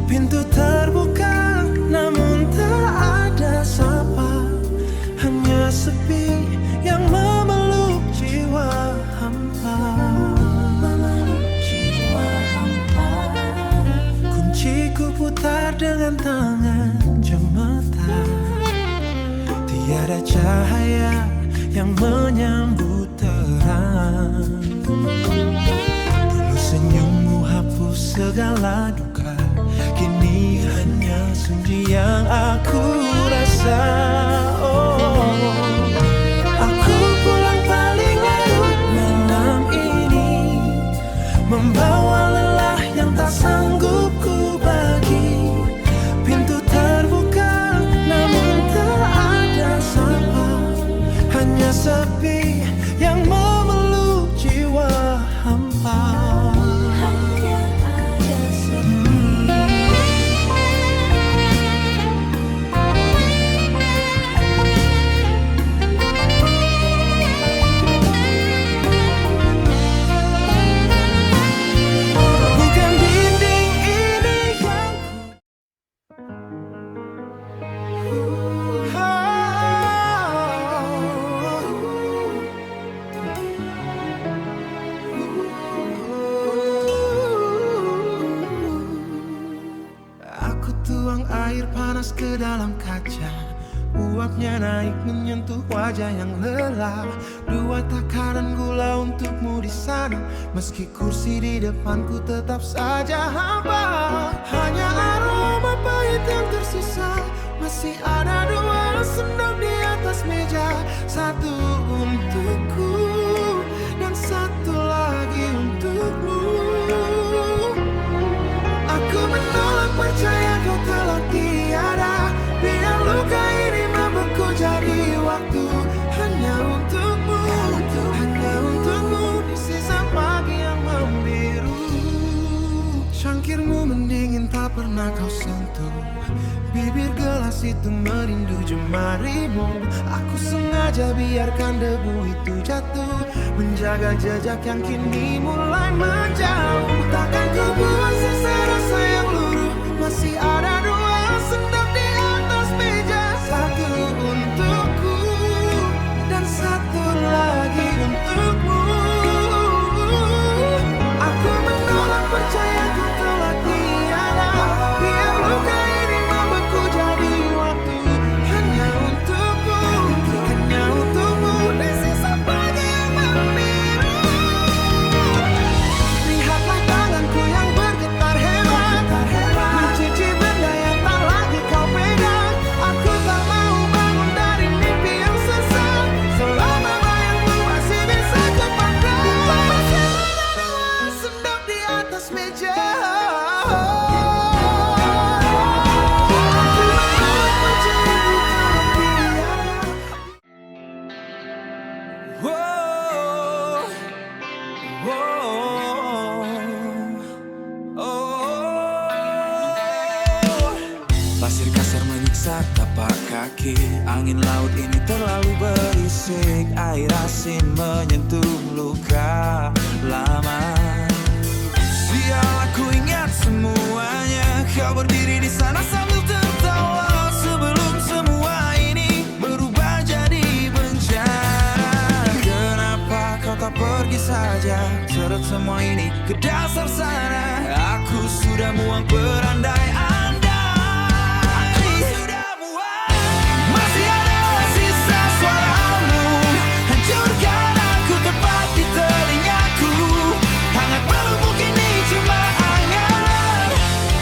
[SPEAKER 3] Pintu terbuka namun tak ada sapa, hanya sepi yang memeluk jiwa hampa. Kunciku putar dengan tangan jemata, tiada cahaya yang menyambut terang. Dulu senyummu hapus segala duka, kini hanya sunyi yang aku rasa. Aku pulang paling larut malam ini, membawa lelah yang tak sanggup ku bagi. Pintu terbuka namun tak ada sapa, hanya sepi yang memeluk jiwa hampa. Ke dalam kaca, uapnya naik menyentuh wajah yang lelah. Dua takaran gula untukmu di sana, meski kursi di depanku tetap saja hampa. Hanya aroma pahit yang tersisa, masih ada dua sendok di atas meja. Satu untukku dan satu lagi untukmu. Aku menolak percaya kau telah tiada, biar luka ini membeku jadi waktu. Hanya untukmu, hanya untukmu di sisa pagi yang membiru. Cangkirmu mendingin tak pernah kau sentuh, bibir gelas itu merindu jemarimu. Aku sengaja biarkan debu itu jatuh, menjaga jejak yang kini mulai menjauh. Takkan ku buang sisa rasa yang luruh, masih ada dua sendok di atas meja. Satu untukku dan satu lagi untukmu. Aku menolak percaya kau telah tiada, biar luka ini membeku jadi waktu. Hanya untukmu, hanya untukmu di sisa pagi yang membiru. Lihatlah tanganku yang bergetar hebat, mencuci benda yang tak lagi Angin laut ini terlalu berisik, air asin menyentuh luka lama. Sial, aku ingat semuanya. Kau berdiri di sana sambil tertawa, sebelum semua ini berubah jadi bencana. Kenapa kau tak pergi saja, seret semua ini ke dasar sana. Aku sudah muak berandai-andai. Aku sudah muak. Masih ada sisa suaramu, hancurkan aku tepat di telingaku. Hangat melukuk ini cuma angan,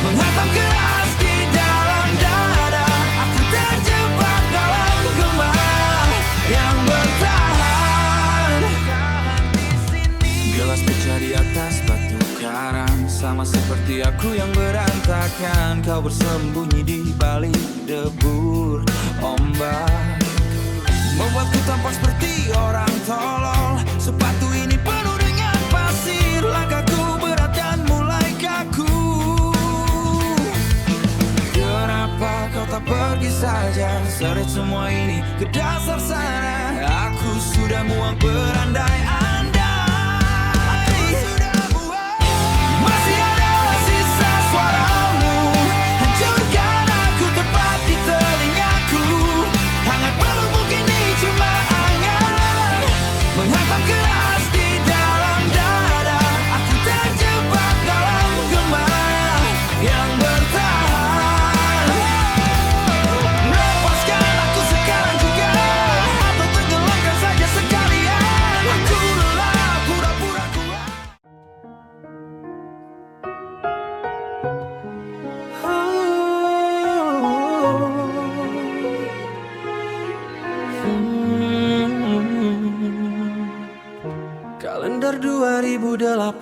[SPEAKER 3] menghantam keras di dalam dada. Aku terjebak dalam gemah yang bertahan. Gelas pecah di atas batu karang, sama seperti aku yang berantakan. Kau bersembunyi di balik debur ombak, membuatku tampak seperti orang tolol. Sepatu ini penuh dengan pasir, langkahku berat dan mulai kaku. Kenapa kau tak pergi saja, seret semua ini ke dasar sana. Aku sudah muak berandai-andai. Masih ada sisa suaramu, hancurkan aku tepat di telingaku. Hangat melukuk ini cuma angan, menghantam keras di dalam dada. Aku terjebak dalam gemah yang bertahan. Lepaskan aku sekarang juga, atau tenggelamkan saja sekalian. Aku lelah pura-pura kuat. Kalender 2018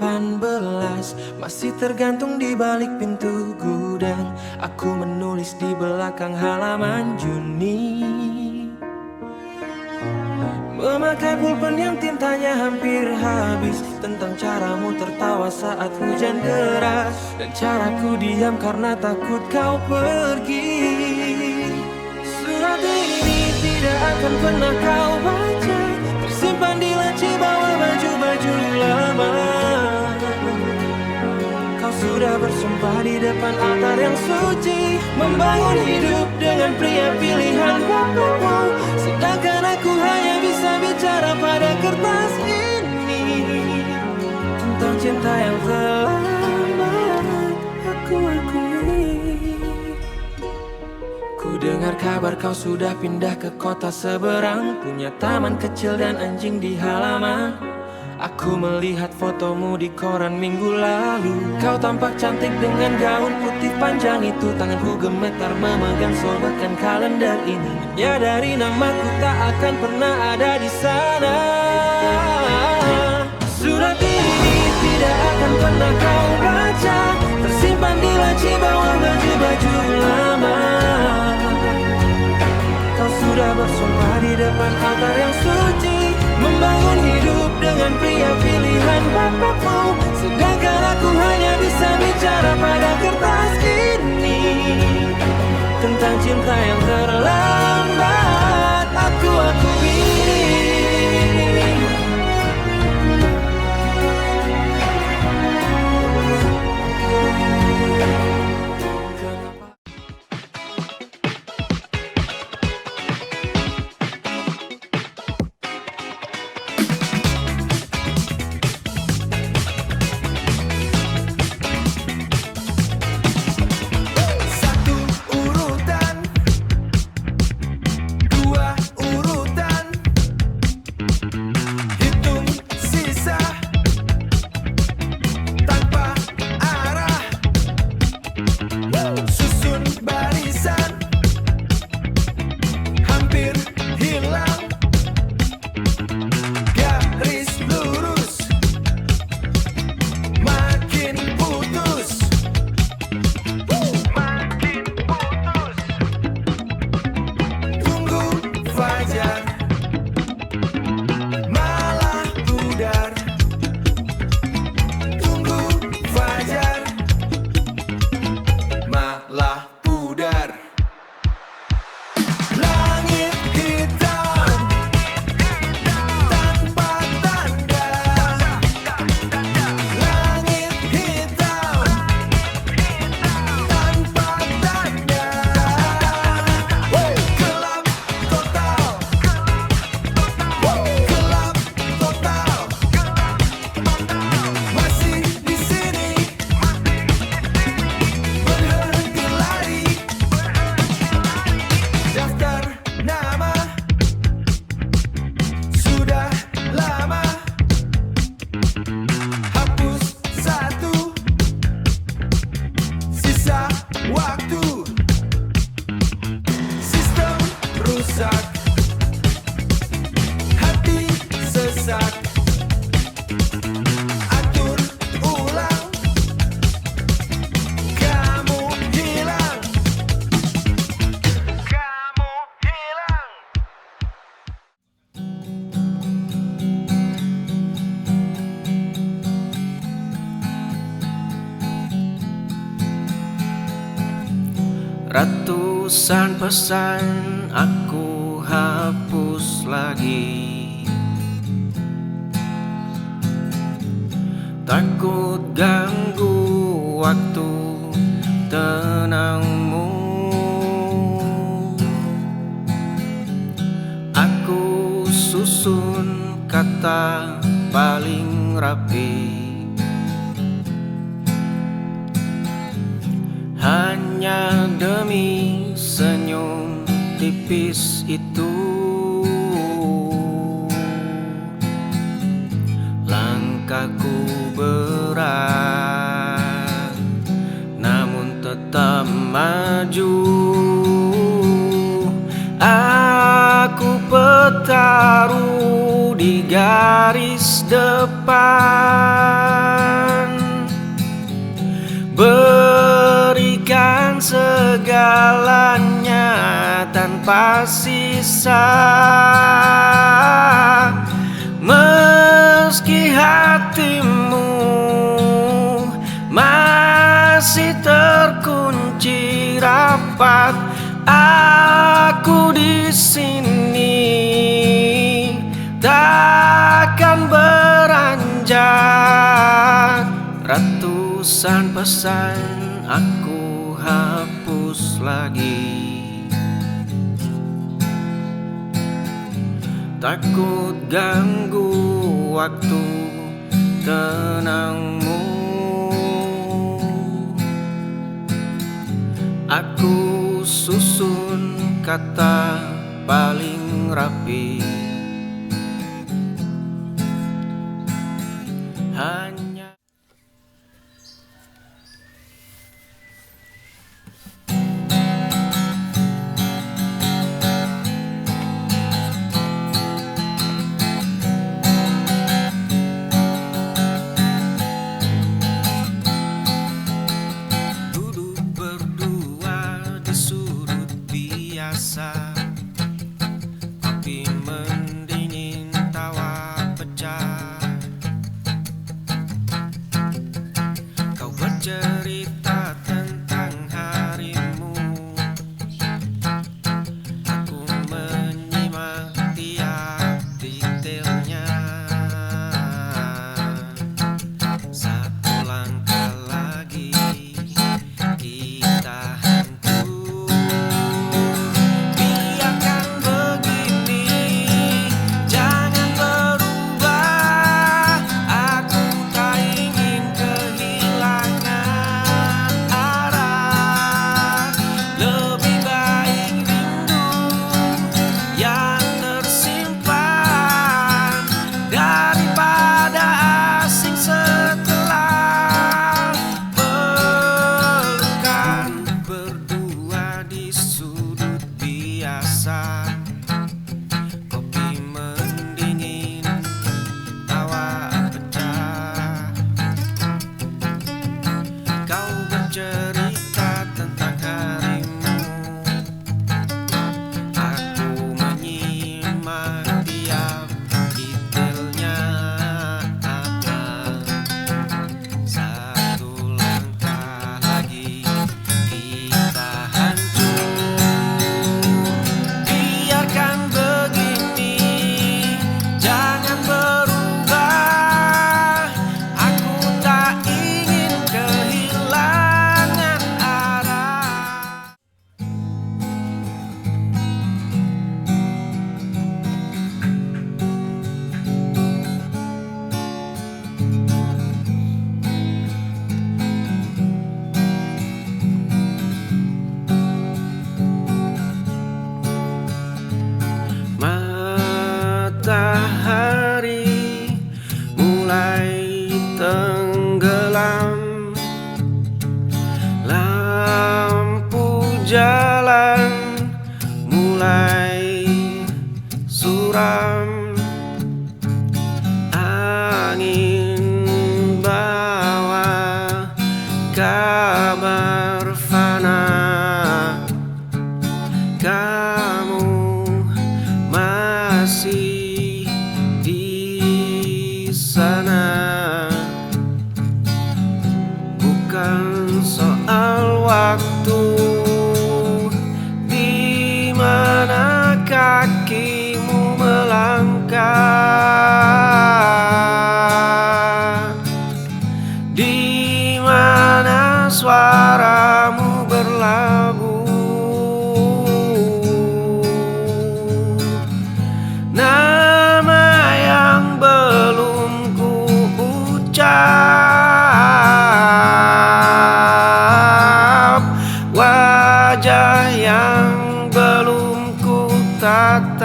[SPEAKER 3] masih tergantung di balik pintu gudang. Aku menulis di belakang halaman Juni, memakai pulpen yang tintanya hampir habis, tentang caramu tertawa saat hujan deras, dan caraku diam karena takut kau pergi. Surat ini tidak akan pernah kau baca, tersimpan di laci bawah baju-baju lama. Kau sudah bersumpah di depan altar yang suci, membangun hidup dengan pria pilihan bapakmu, sedangkan aku hanya bisa bicara pada kertas ini tentang cinta yang terlambat aku akui. Ku dengar kabar kau sudah pindah ke kota seberang, punya taman kecil dan anjing di halaman. Aku melihat fotomu di koran minggu lalu. Kau tampak cantik dengan gaun putih panjang itu. Tanganku gemetar memegang sobekan kalender ini, menyadari namaku tak akan pernah ada di sana. Surat ini tidak akan pernah kau baca, tersimpan di laci bawah baju-baju lama. Kau sudah bersumpah di depan altar yang suci, membangun hidup dengan pria pilihan bapakmu, sedangkan aku hanya bisa bicara pada kertas ini tentang cinta yang terlambat aku akui.
[SPEAKER 5] Ratusan pesan aku hapus lagi, takut ganggu waktu tenangmu. Aku susun kata paling rapi, hanya demi senyum tipis itu. Langkahku berat, namun tetap maju. Aku bertaruh di garis depan, berikan segalanya tanpa sisa. Meski hatimu masih terkunci rapat, aku di sini takkan beranjak. Ratusan pesan aku hapus lagi, takut ganggu waktu tenangmu. Aku susun kata paling rapi, hanya duduk berdua di sudut biasa, kopi mendingin, tawa pecah. Kau bercerita tentang harimu, aku menyimak tiap detailnya. Satu langkah lagi kita hancur. Biarkan begini, jangan berubah. Aku tak ingin kehilangan arah. Lebih baik rindu yang tersimpan daripada asing setelah pelukan. Berdua di sudut biasa, kopi mendingin, tawa pecah. Kau bercerita tentang harimu, aku menyimak tiap detailnya. Satu langkah lagi kita hancur. Biarkan begini, jangan berubah. Aku tak ingin kehilangan arah. Matahari mulai tenggelam, lampu jalan mulai suram. Angin bawa kabar fana, kamu masih di sana. Bukan soal waktu, dirimu melangkah, di mana suaramu berlabuh, nama yang belum ku ucap, wajah yang belum ku tatap.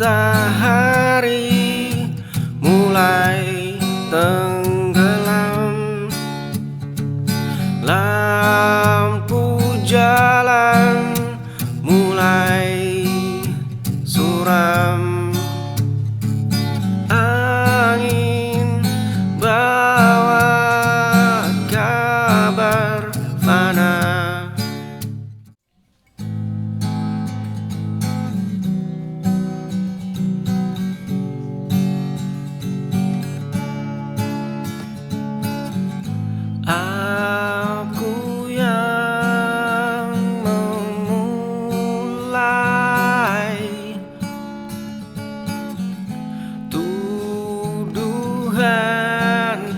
[SPEAKER 5] Matahari mulai tenggelam, lampu jalan mulai suram, angin bawa kabar fana. Aku yang memulai, tuduhan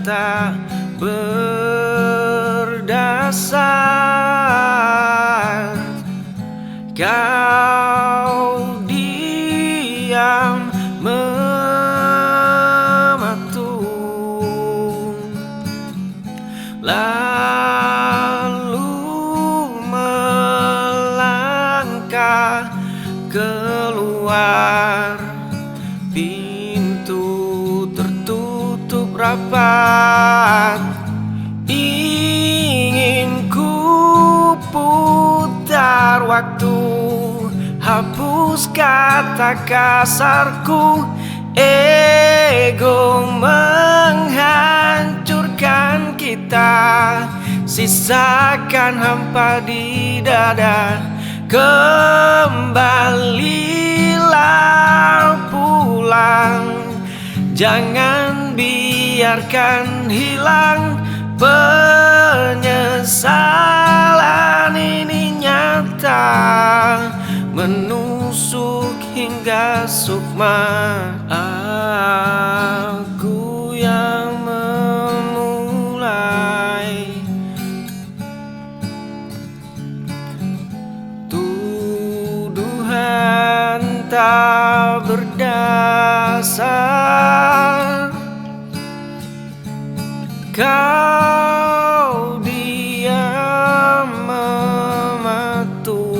[SPEAKER 5] tak berdasar. Kau diam mematung, lalu melangkah keluar. Pintu tertutup rapat, ingin ku putar waktu, hapus kata kasarku. Ego menghancurkan kita, sisakan hampa di dada. Kembalilah pulang, jangan biarkan hilang. Penyesalan ini nyata, menusuk hingga sukma. Aku yang memulai, tuduhan tak berdasar. Kau diam mematung.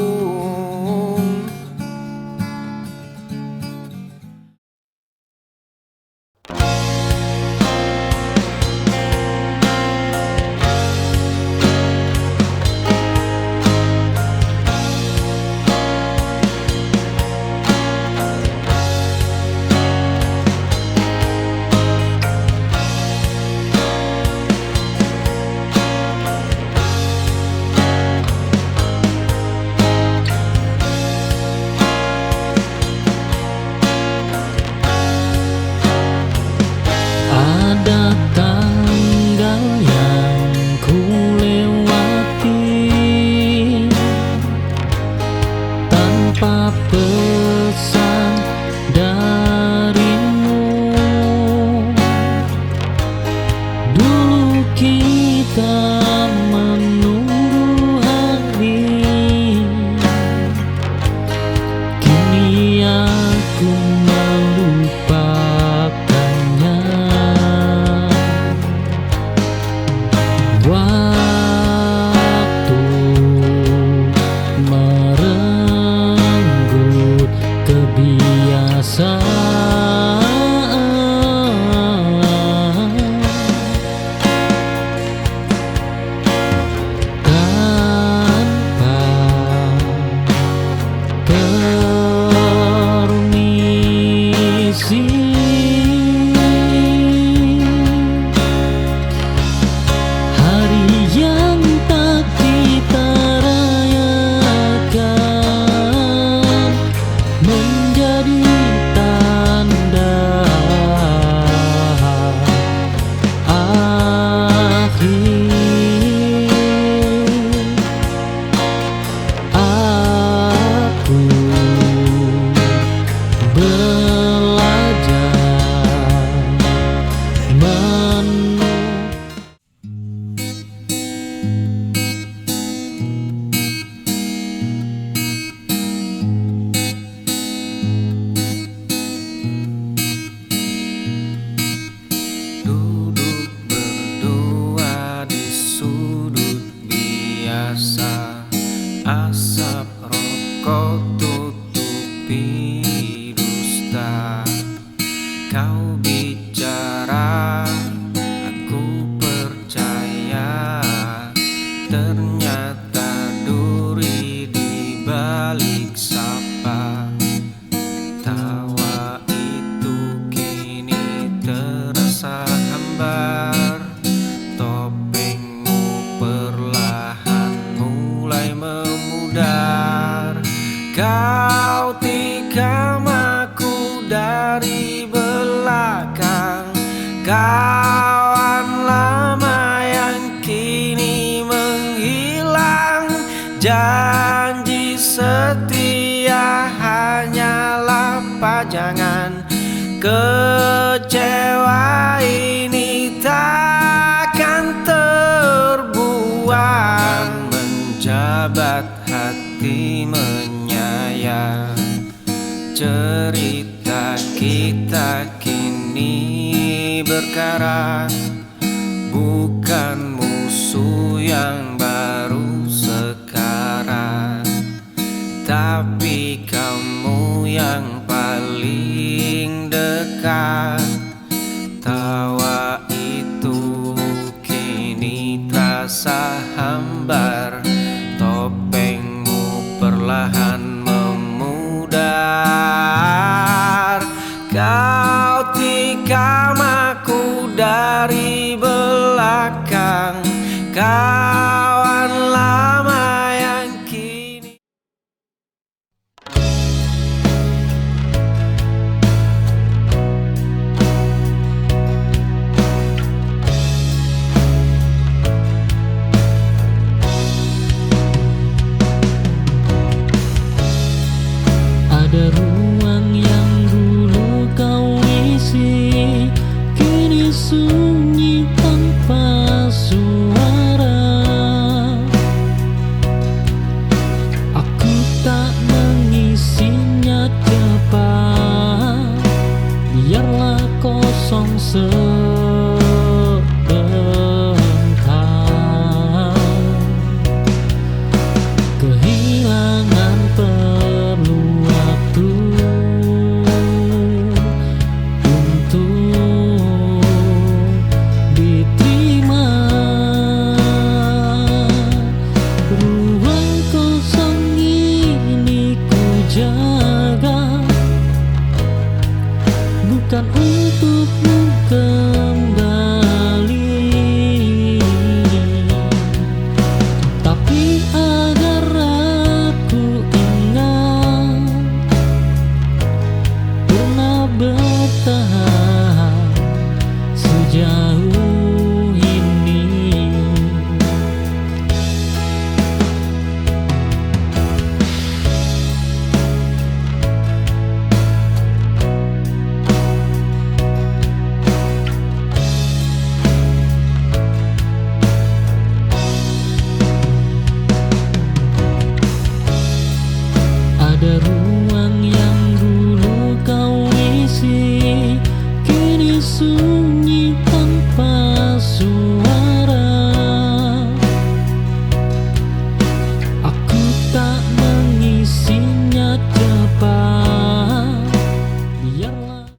[SPEAKER 5] Asap rokok tutupi dusta. Kau bicara, aku percaya. Ternyata duri di balik sapa. Tawa itu kini terasa hambar. Topengmu perlahan mulai memudar. Kau tikam aku dari belakang. Kawan lama yang kini menghilang. Janji setia hanyalah pajangan. Kecewa ini takkan terbuang. Menjabat hati menyayang. Cerita kita kini berkarat. Bukan musuh yang baru sekarang, tapi kamu yang paling dekat. Tawa itu kini terasa hambar. Topengmu perlahan memudar. Kau tikam aku dari belakang. Kawan lama yang kini.
[SPEAKER 4] Ada ruang yang dulu kau isi, kini sunyi tanpa suara. Aku tak mengisinya cepat, biarlah kosong